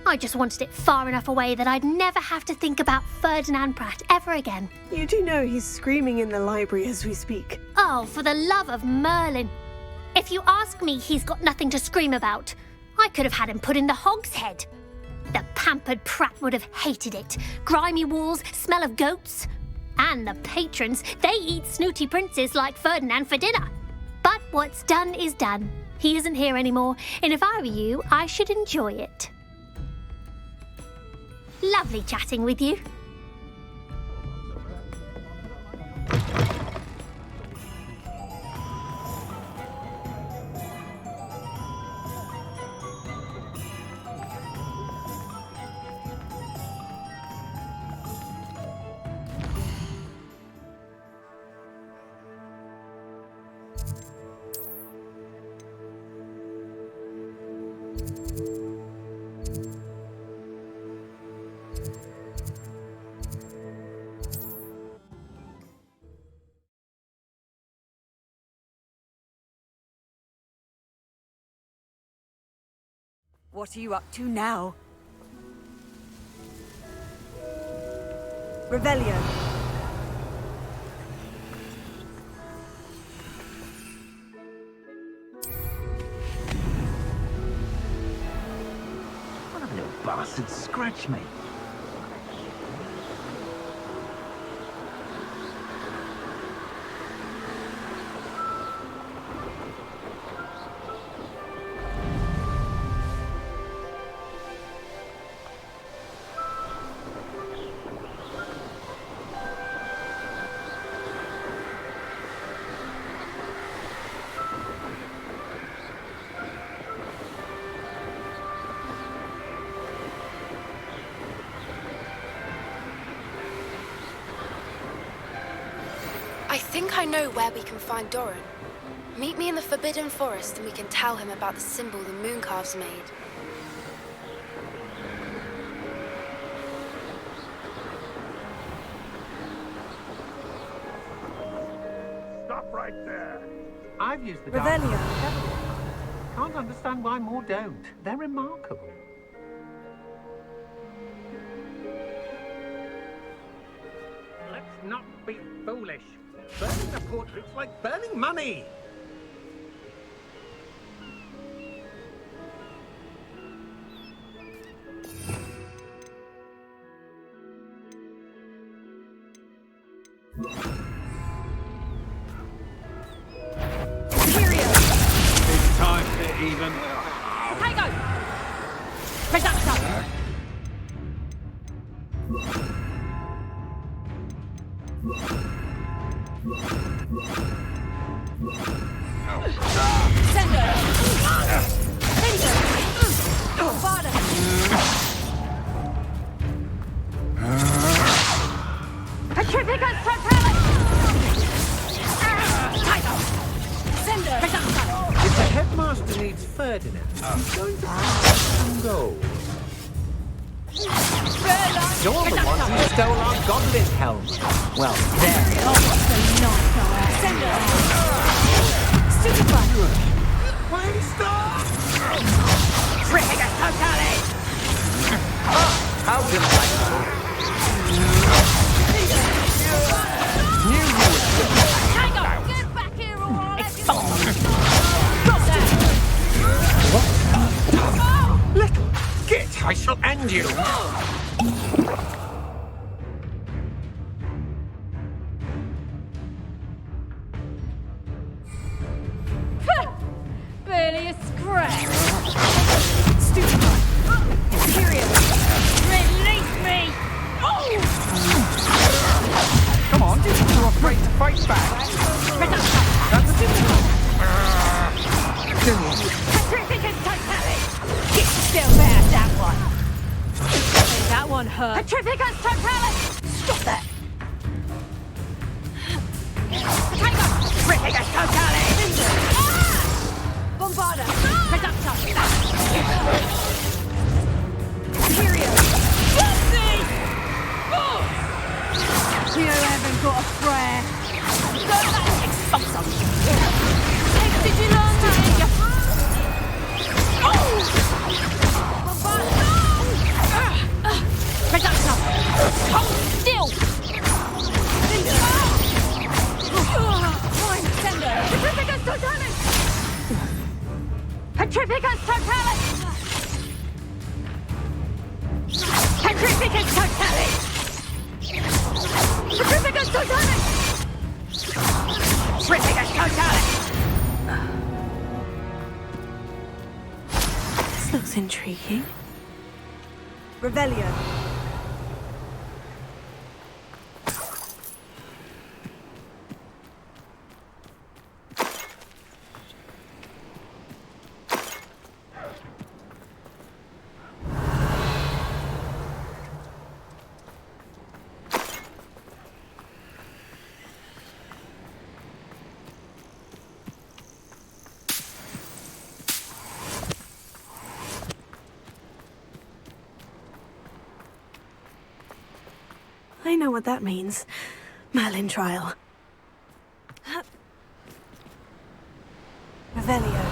I just wanted it far enough away that I'd never have to think about Ferdinand Pratt ever again. You do know he's screaming in the library as we speak. Oh, for the love of Merlin. If you ask me, he's got nothing to scream about. I could have had him put in the Hogshead. The pampered Pratt would have hated it. Grimy walls, smell of goats. And the patrons, they eat snooty princes like Ferdinand for dinner. But what's done is done. He isn't here anymore, and if I were you, I should enjoy it. Lovely chatting with you. What are you up to now? Revelio. What a little bastard scratch me. I think I know where we can find Doran. Meet me in the Forbidden Forest and we can tell him about the symbol the Mooncalves made. Stop right there. I've used the Revelio. Can't understand why more don't. They're remarkable. Let's not be foolish. Burning the portrait's like burning money. It's time to even. Okay, go! Raise that stuff! Sender! Sender! Father! Petrificus totalis! stole our goblin helm. Well, there. Oh, what's the nightmare? Send her. Stupefy. Please stop! Triffigus totale! How delightful. Knew you would. Hang on! Get back here, all right? Expulse! Drop that! Little git, I shall end you. Barely a scratch. Stupefy. Period. Release me! Oh! Come on, you're afraid to fight back. That's Petrificus totalis! Get still bad, that one. Hey, that one hurt. Petrificus totalis! Stop that! Potato! Petrificus totalis! Bombarda! Reductor! Period! Whoopsie! Oh! You haven't got a prayer. Go back! Expulsum! Did you learn that? Oh! Bombarda! Reductor! Hold still! Fine, sender! Petrificus totalis! Petrificus totalis! Petrificus totalis! Petrificus totalis! Petrificus totalis! This looks intriguing. Revelio. I know what that means. Merlin trial. Revelio.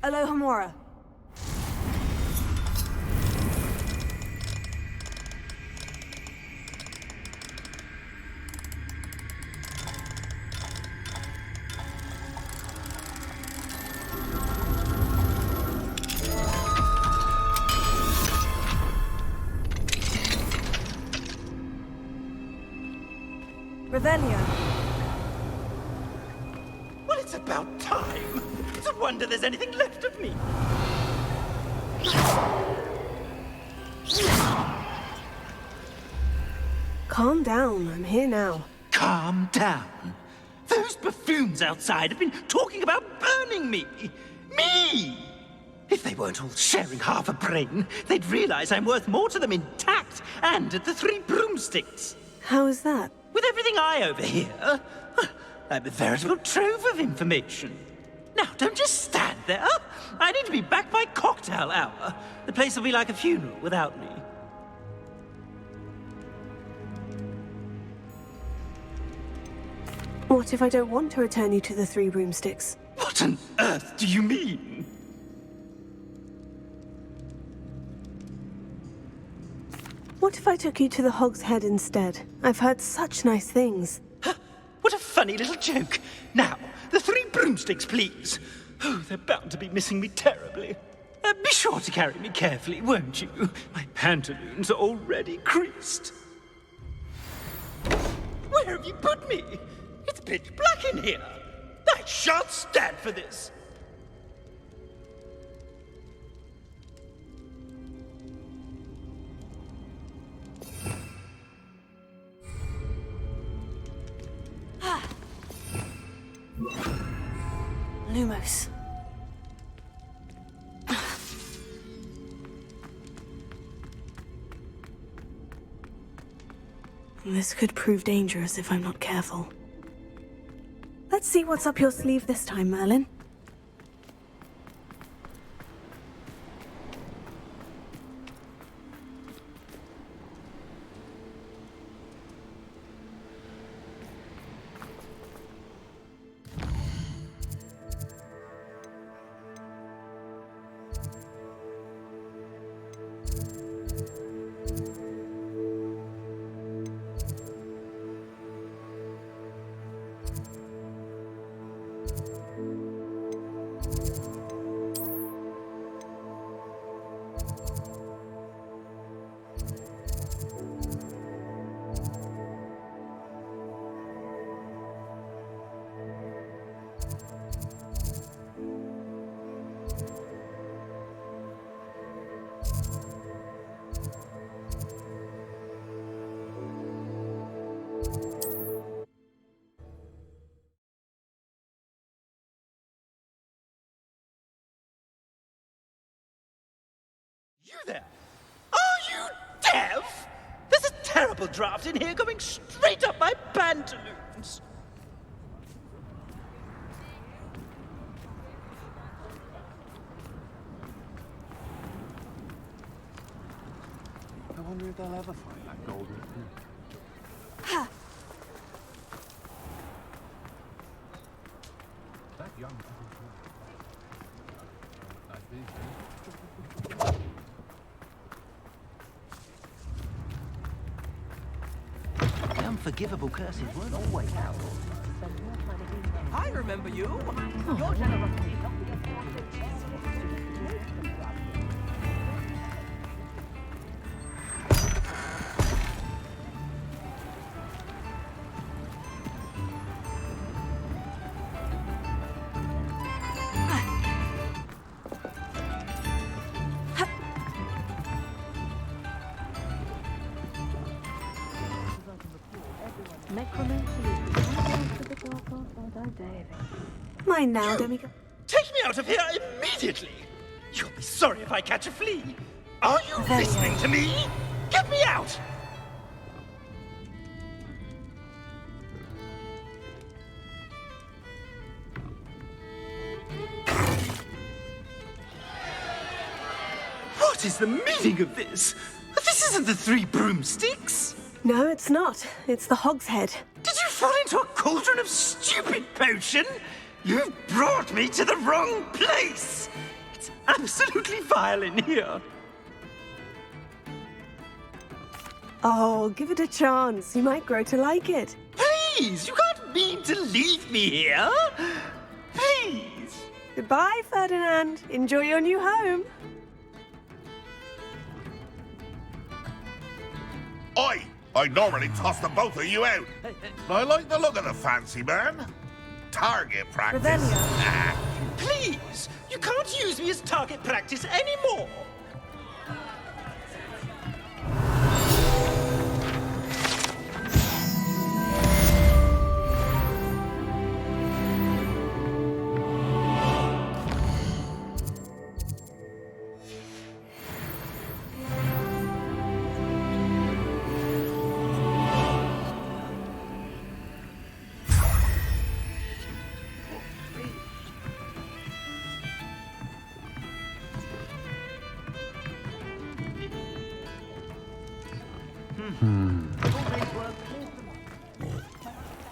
Alohomora. Revelio. Well, it's about time. It's a wonder there's anything left of me. Calm down, I'm here now. Calm down. Those buffoons outside have been talking about burning me. Me! If they weren't all sharing half a brain, they'd realize I'm worth more to them intact and at the Three Broomsticks. How is that? With everything I overhear, I'm a veritable trove of information. Now, don't just stand there. I need to be back by cocktail hour. The place will be like a funeral without me. What if I don't want to return you to the Three Broomsticks? What on earth do you mean? What if I took you to the Hog's Head instead? I've heard such nice things. What a funny little joke. Now, the Three Broomsticks, please. Oh, they're bound to be missing me terribly. Be sure to carry me carefully, won't you? My pantaloons are already creased. Where have you put me? It's pitch black in here. I shan't stand for this. Lumos. This could prove dangerous if I'm not careful. Let's see what's up your sleeve this time, Merlin. You there? Are you deaf? There's a terrible draft in here going straight up my pantaloons. I wonder if they'll ever find that golden pin. That young The unforgivable curses weren't always out. I remember you. Your generosity helped me afford the Mine now, demigod. Take me out of here immediately! You'll be sorry if I catch a flea. Are you listening to me? Get me out! What is the meaning of this? This isn't the Three Broomsticks! No, it's not. It's the Hog's Head. Did you fall into a cauldron of stupid potion? You've brought me to the wrong place! It's absolutely vile in here. Oh, give it a chance. You might grow to like it. Please, you can't mean to leave me here. Please. Goodbye, Ferdinand. Enjoy your new home. I normally toss the both of you out. I like the look of the fancy man. Target practice. Please, you can't use me as target practice anymore.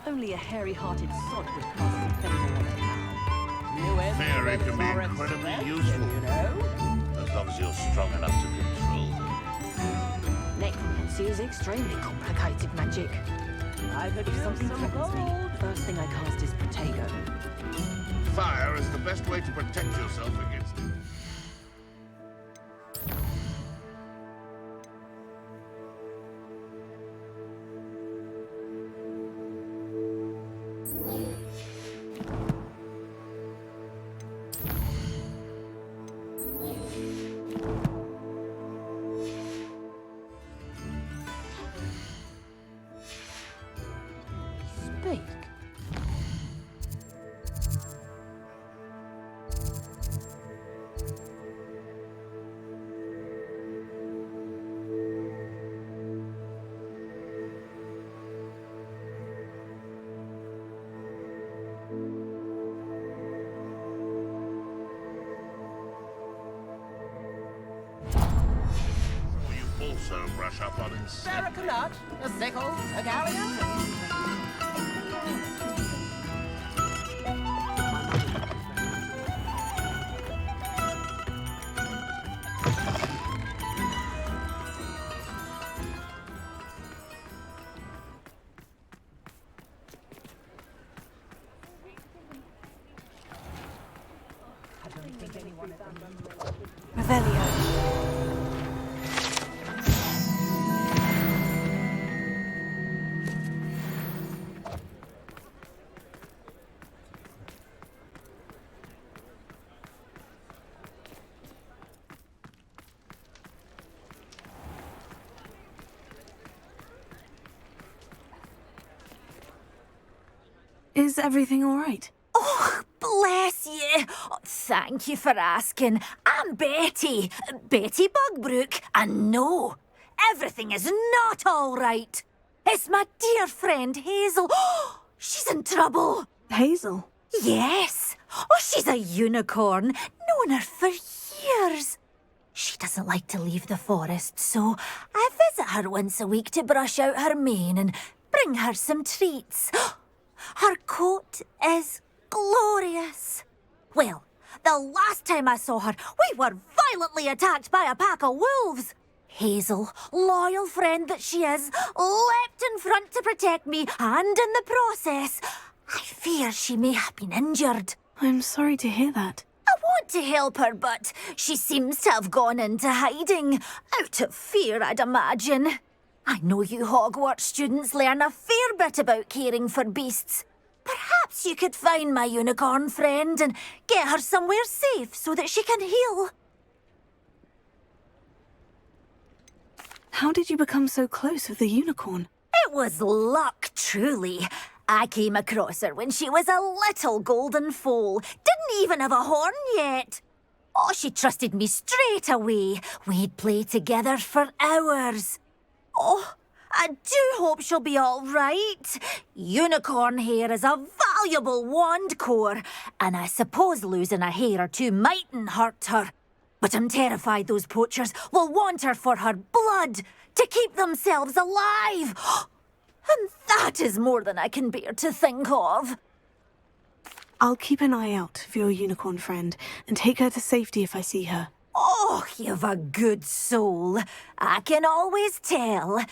Only a hairy-hearted sod would cast a finger on it now. Fairy can be incredibly useful, as long as you're strong enough to control them. Necromancy is extremely complicated magic. If something threatens me, first thing I cast is Protego. Fire is the best way to protect yourself against it. also brush up on his... There a nut, a sickle, a galleon. Revelio. Is everything all right? Oh, bless you. Oh, thank you for asking. I'm Betty. Betty Bugbrook. And no, everything is not all right. It's my dear friend Hazel. Oh, she's in trouble. Hazel? Yes. Oh, she's a unicorn. Known her for years. She doesn't like to leave the forest, so I visit her once a week to brush out her mane and bring her some treats. Her coat is glorious. Well, the last time I saw her, we were violently attacked by a pack of wolves. Hazel, loyal friend that she is, leapt in front to protect me, and in the process, I fear she may have been injured. I'm sorry to hear that. I want to help her, but she seems to have gone into hiding. Out of fear, I'd imagine. I know you Hogwarts students learn a fair bit about caring for beasts. Perhaps you could find my unicorn friend and get her somewhere safe so that she can heal. How did you become so close with the unicorn? It was luck, truly. I came across her when she was a little golden foal. Didn't even have a horn yet. Oh, she trusted me straight away. We'd play together for hours. Oh, I do hope she'll be all right. Unicorn hair is a valuable wand core, and I suppose losing a hair or two mightn't hurt her. But I'm terrified those poachers will want her for her blood, to keep themselves alive. And that is more than I can bear to think of. I'll keep an eye out for your unicorn friend and take her to safety if I see her. Oh, you've a good soul. I can always tell.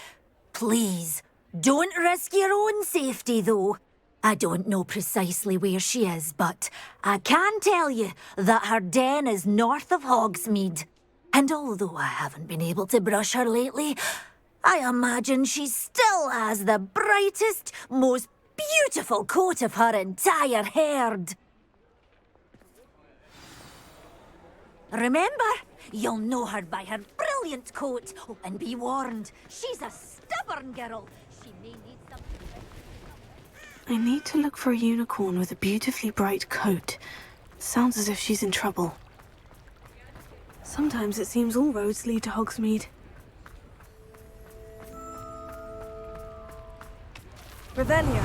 Please, don't risk your own safety, though. I don't know precisely where she is, but I can tell you that her den is north of Hogsmeade. And although I haven't been able to brush her lately, I imagine she still has the brightest, most beautiful coat of her entire herd. Remember, you'll know her by her brilliant coat. Oh, and be warned, she's a stubborn girl. She may need something. I need to look for a unicorn with a beautifully bright coat. Sounds as if she's in trouble. Sometimes it seems all roads lead to Hogsmeade. Revelio.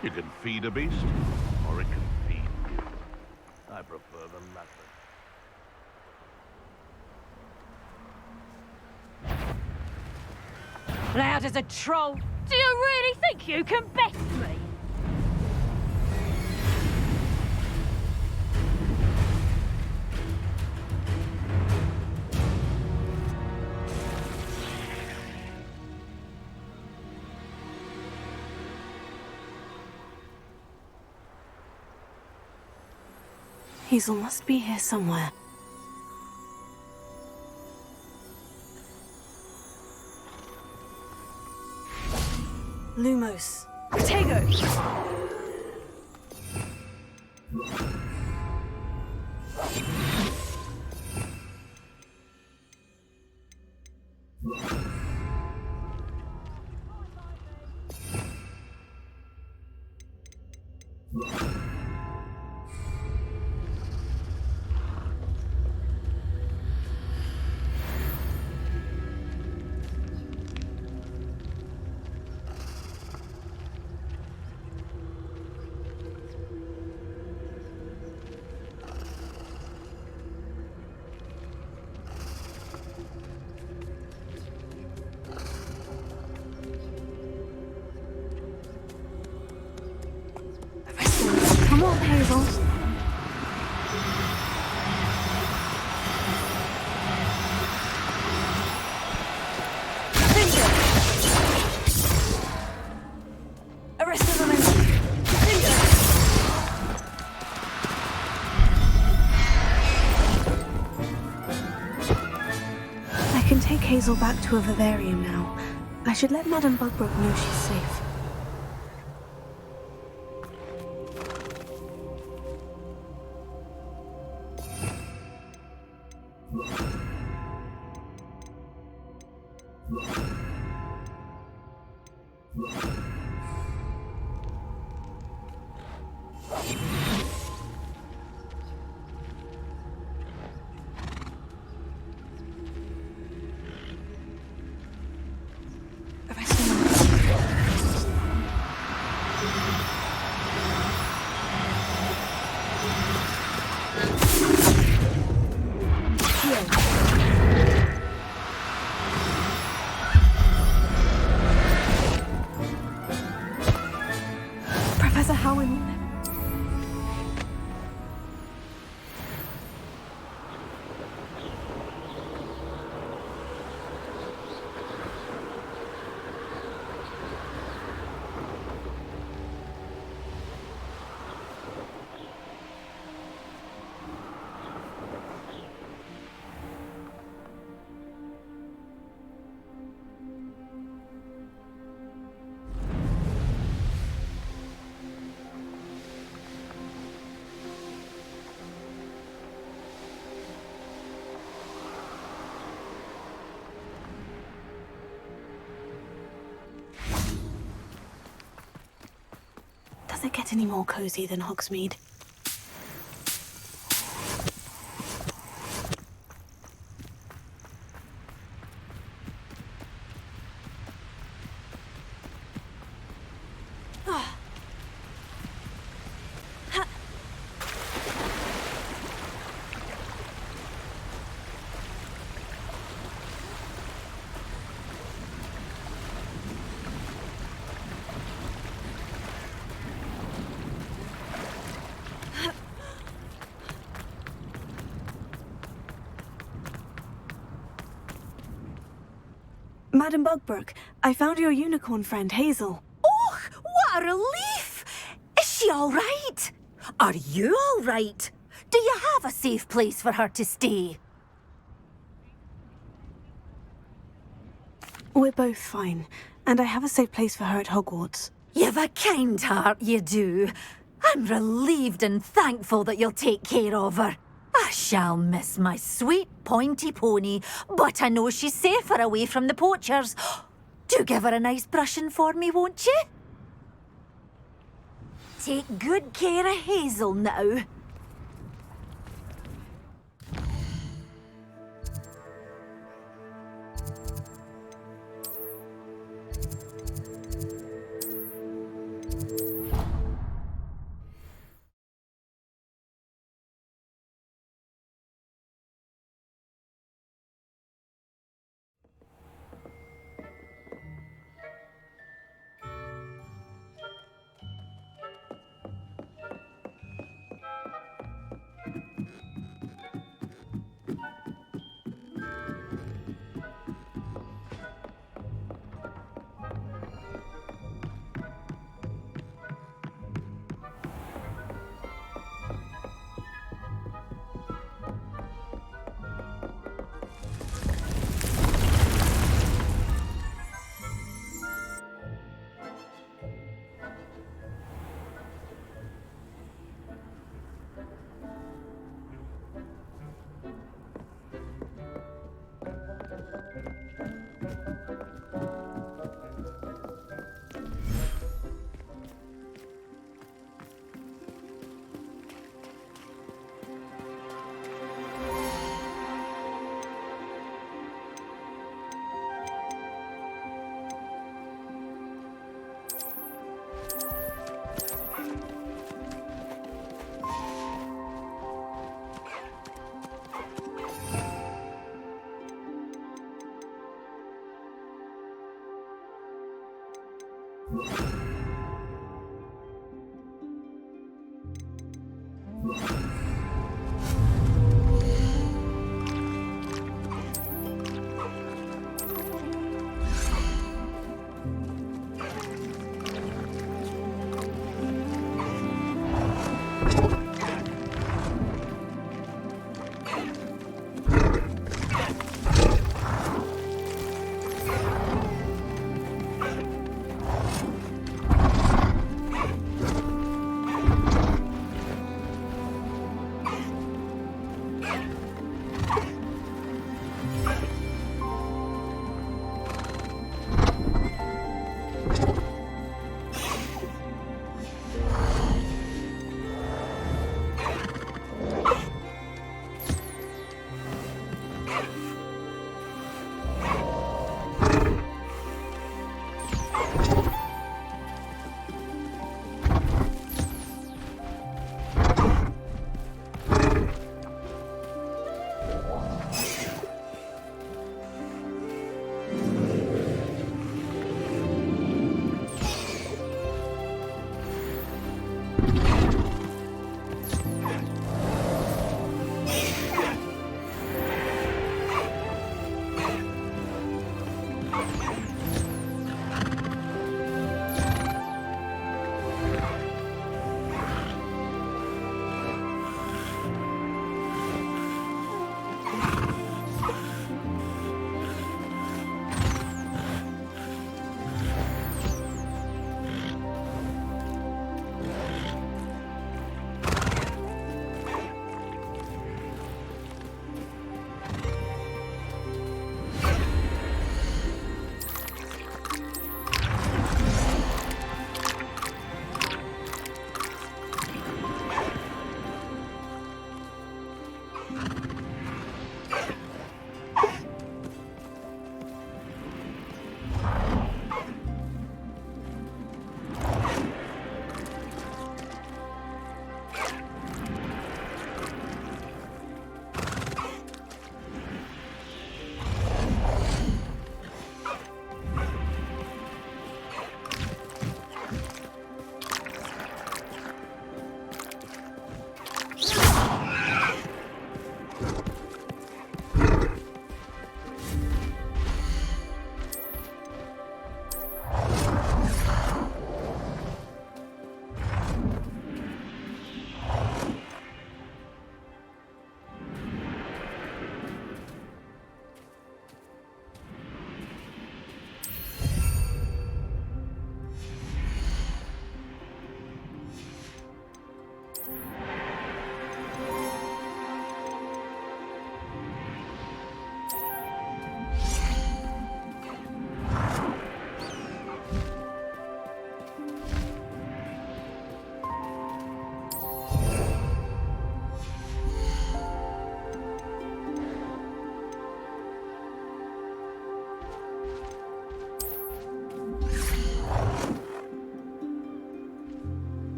You can feed a beast, or it can feed you. I prefer the latter. Loud as a troll. Do you really think you can best me? Hazel must be here somewhere. Lumos. Protego! Come on, Hazel. Arrested momentum. I can take Hazel back to a vivarium now. I should let Madame Bugbrook know she's safe. Professor Howin. Does it get any more cozy than Hogsmeade? Madame Bugbrook, I found your unicorn friend, Hazel. Oh, what a relief! Is she all right? Are you all right? Do you have a safe place for her to stay? We're both fine, and I have a safe place for her at Hogwarts. You've a kind heart, you do. I'm relieved and thankful that you'll take care of her. I shall miss my sweet pointy pony, but I know she's safer away from the poachers. Do give her a nice brushing for me, won't you? Take good care of Hazel now.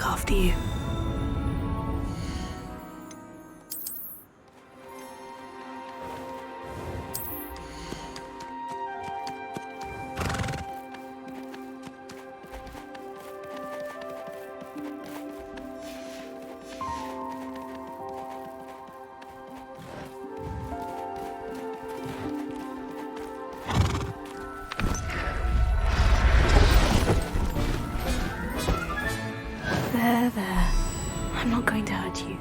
look after you. There. I'm not going to hurt you.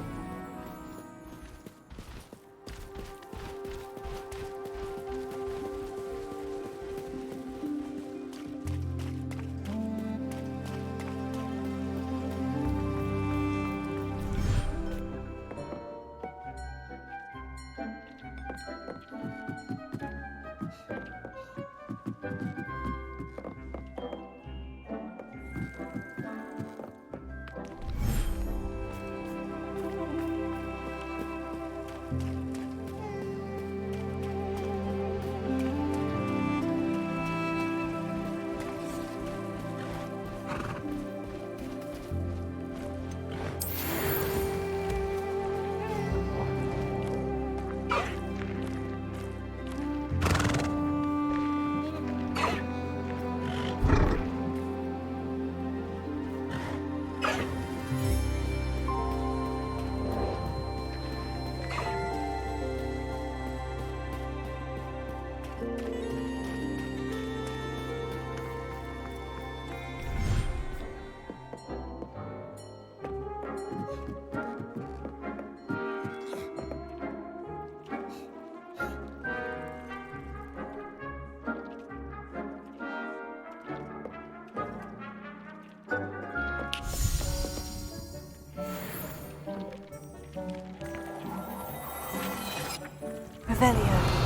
Revelio.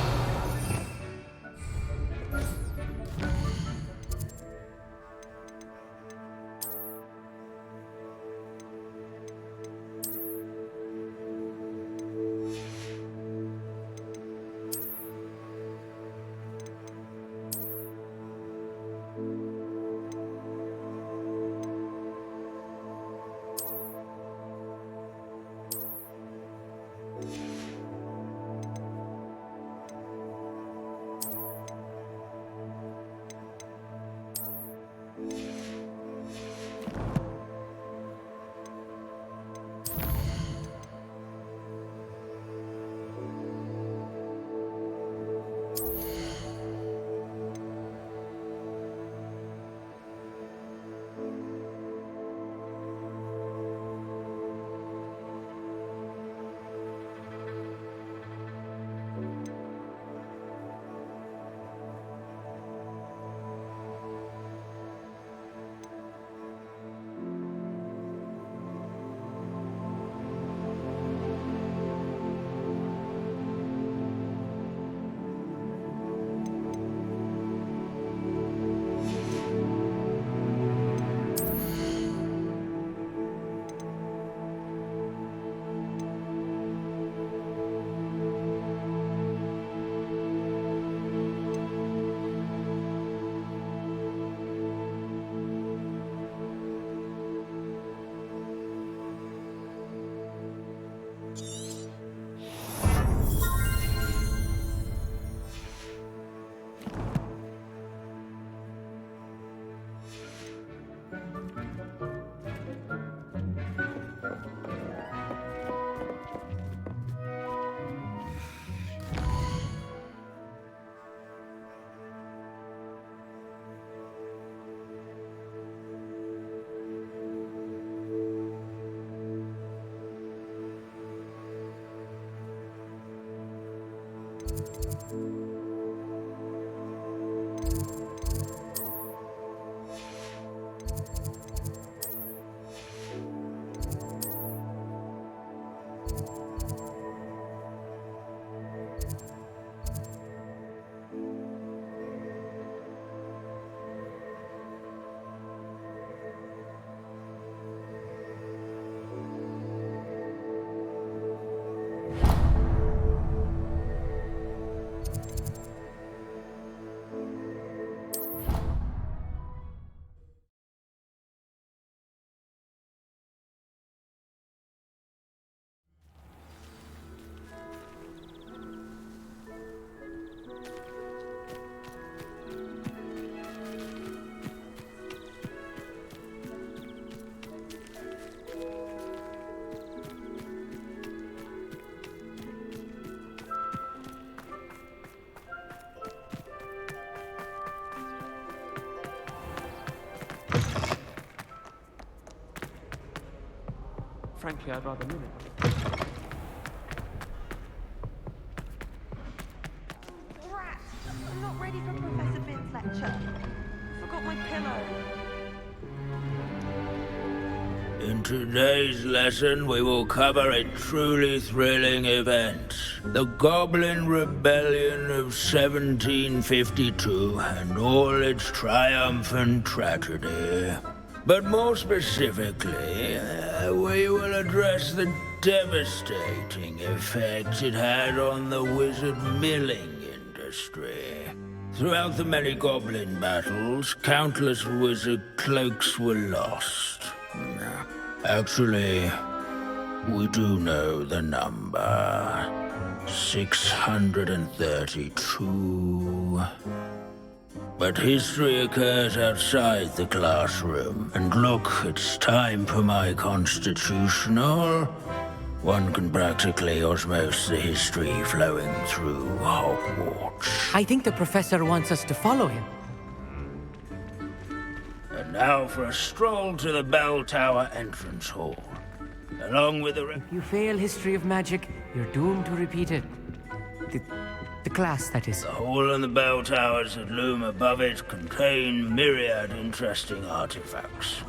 Frankly, I'd rather mimic. Rat! I'm not ready for Professor Finn's lecture. Forgot my pillow. In today's lesson, we will cover a truly thrilling event. The Goblin Rebellion of 1752 and all its triumphant tragedy. But more specifically, we will address the devastating effects it had on the wizard milling industry. Throughout the many goblin battles, countless wizard cloaks were lost. Actually, we do know the number. 632. But history occurs outside the classroom. And look, it's time for my constitutional. One can practically osmose the history flowing through Hogwarts. I think the professor wants us to follow him. And now for a stroll to the Bell Tower entrance hall. Along with the... If you fail history of magic, you're doomed to repeat it. The class, that is. The hall and the bell towers that loom above it contain myriad interesting artifacts.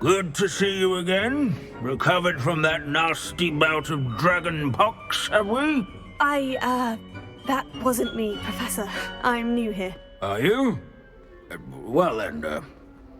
Good to see you again. Recovered from that nasty bout of dragon pox, have we? That wasn't me, Professor. I'm new here. Are you? Well then,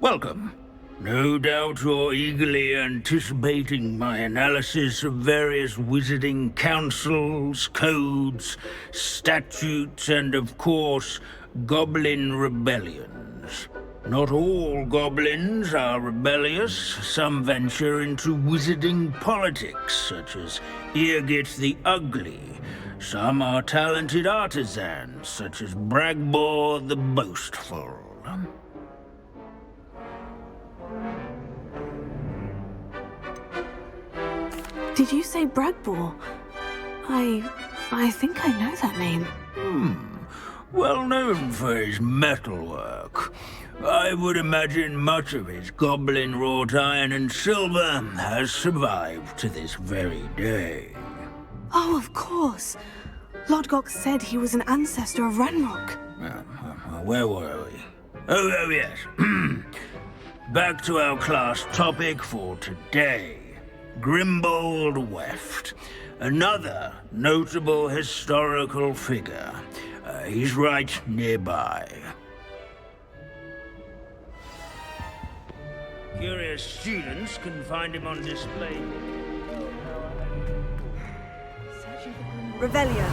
welcome. No doubt you're eagerly anticipating my analysis of various wizarding councils, codes, statutes, and of course, goblin rebellions. Not all goblins are rebellious. Some venture into wizarding politics, such as Eargit the Ugly. Some are talented artisans, such as Bragbor the Boastful. Did you say Bragbor? I think I know that name. Well known for his metalwork. I would imagine much of his goblin wrought iron and silver has survived to this very day. Oh, of course. Lodgok said he was an ancestor of Ranrock. Where were we? Oh yes. Back to our class topic for today. Grimbold Weft. Another notable historical figure. He's right nearby. Curious students can find him on display. Revelio.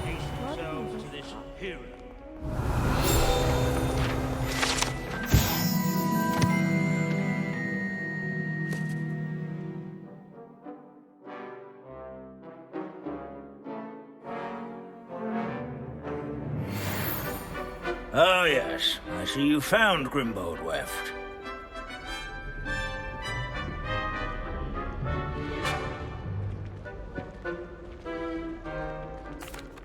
Haste themselves to this hero. Oh yes, I see you found Grimbold Weft.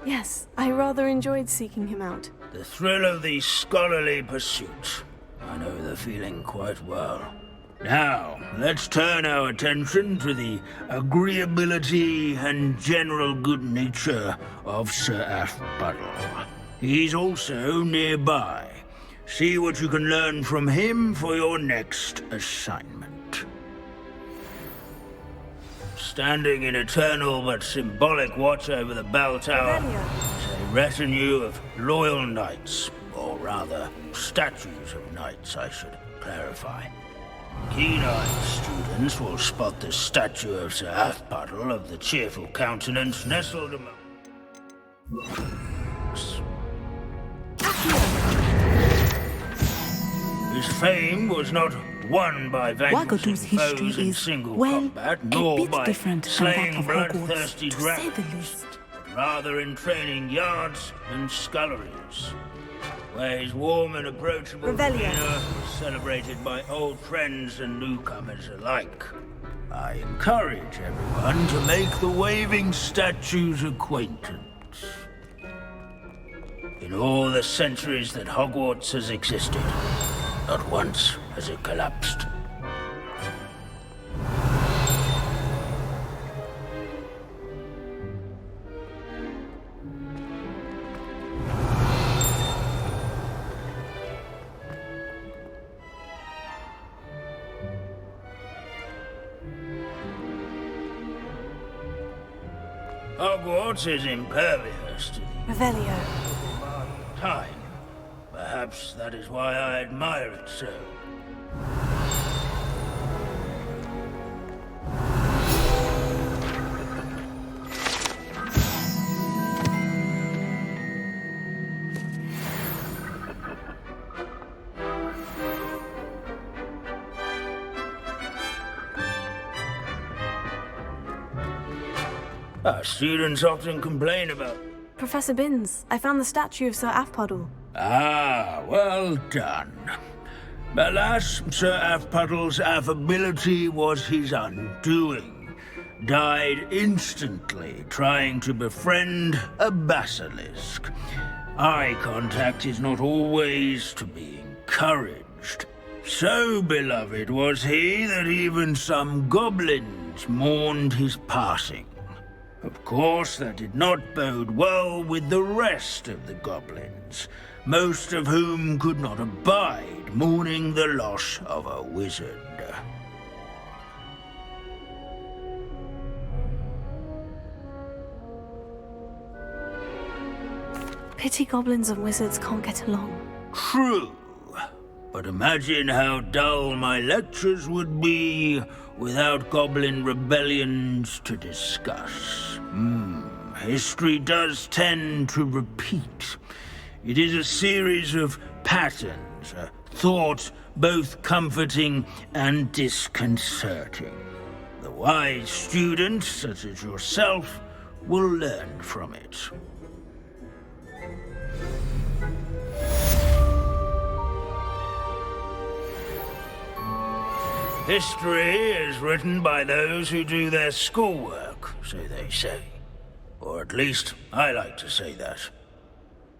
Yes, I rather enjoyed seeking him out. The thrill of the scholarly pursuit. I know the feeling quite well. Now, let's turn our attention to the agreeability and general good nature of Sir Aphbuttle. He's also nearby. See what you can learn from him for your next assignment. Standing in eternal but symbolic watch over the bell tower is a retinue of loyal knights, or rather, statues of knights, I should clarify. Keen-eyed students will spot the statue of Sir Aphbuttle of the cheerful countenance nestled among... His fame was not won by vanquishing foes in single combat, nor by slaying bloodthirsty dragons, but rather in training yards and sculleries, where his warm and approachable demeanor was celebrated by old friends and newcomers alike. I encourage everyone to make the waving statue's acquaintance. In all the centuries that Hogwarts has existed, not once has it collapsed. Hogwarts is impervious to the Revelio. time. Perhaps that is why I admire it so. Our students often complain about... Professor Binns, I found the statue of Sir Afpuddle. Ah, well done. Alas, Sir Afpuddle's affability was his undoing. Died instantly trying to befriend a basilisk. Eye contact is not always to be encouraged. So beloved was he that even some goblins mourned his passing. Of course, that did not bode well with the rest of the goblins, most of whom could not abide mourning the loss of a wizard. Pity goblins and wizards can't get along. True, but imagine how dull my lectures would be without goblin rebellions to discuss. History does tend to repeat. It is a series of patterns, a thought both comforting and disconcerting. The wise students, such as yourself, will learn from it. History is written by those who do their schoolwork, so they say. Or at least, I like to say that.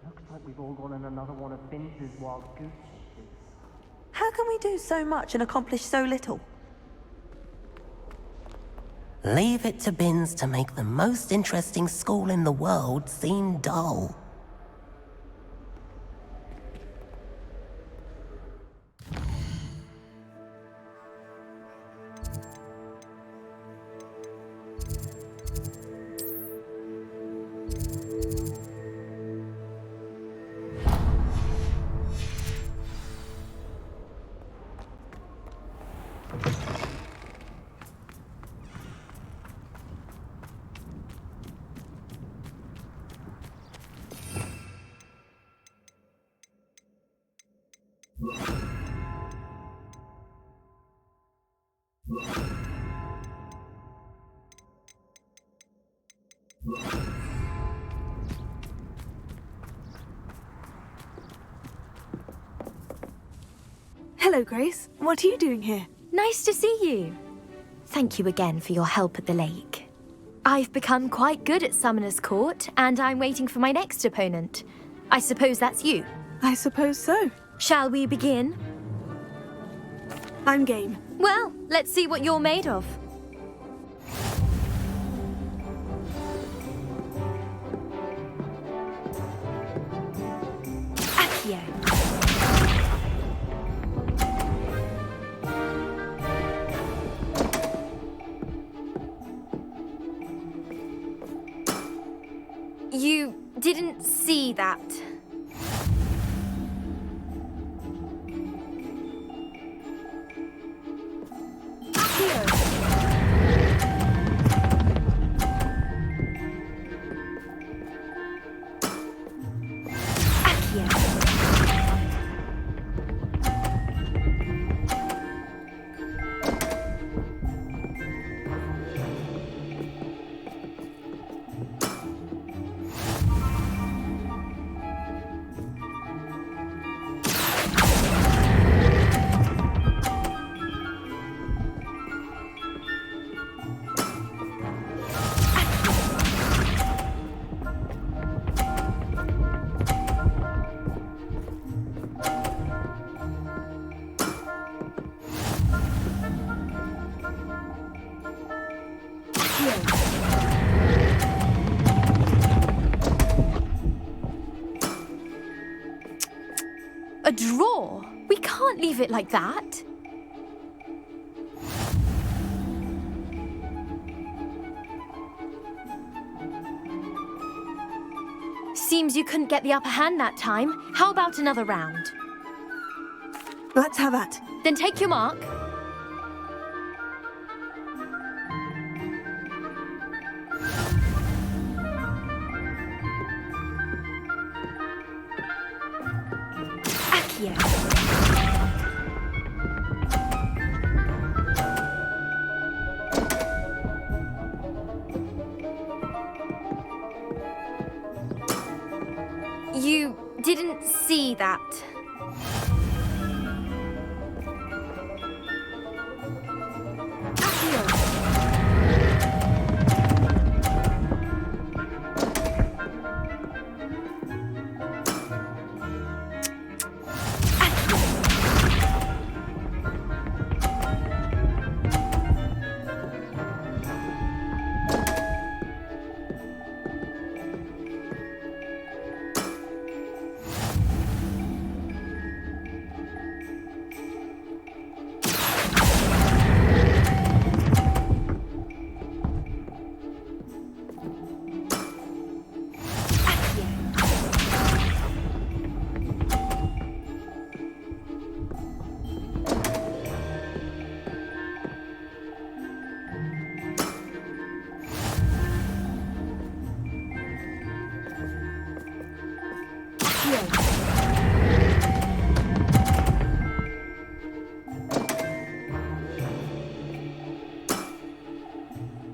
Looks like we've all gone on another one of Binns' wild goose chases. How can we do so much and accomplish so little? Leave it to Binns to make the most interesting school in the world seem dull. Hello, Grace. What are you doing here? Nice to see you. Thank you again for your help at the lake. I've become quite good at Summoner's Court, and I'm waiting for my next opponent. I suppose that's you. I suppose so. Shall we begin? I'm game. Well, let's see what you're made of. Accio. You didn't see that. draw. We can't leave it like that. Seems you couldn't get the upper hand that time. How about another round? Let's have that. Then take your mark. Accio. You didn't see that.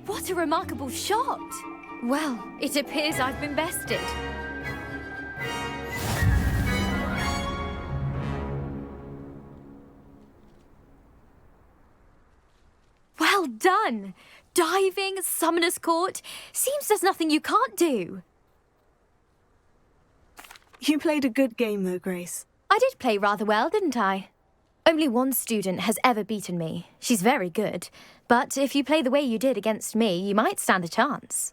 What a remarkable shot! Well, it appears I've been bested. Well done! Diving, Summoner's Court. Seems there's nothing you can't do. You played a good game though, Grace. I did play rather well, didn't I? Only one student has ever beaten me. She's very good. But if you play the way you did against me, you might stand a chance.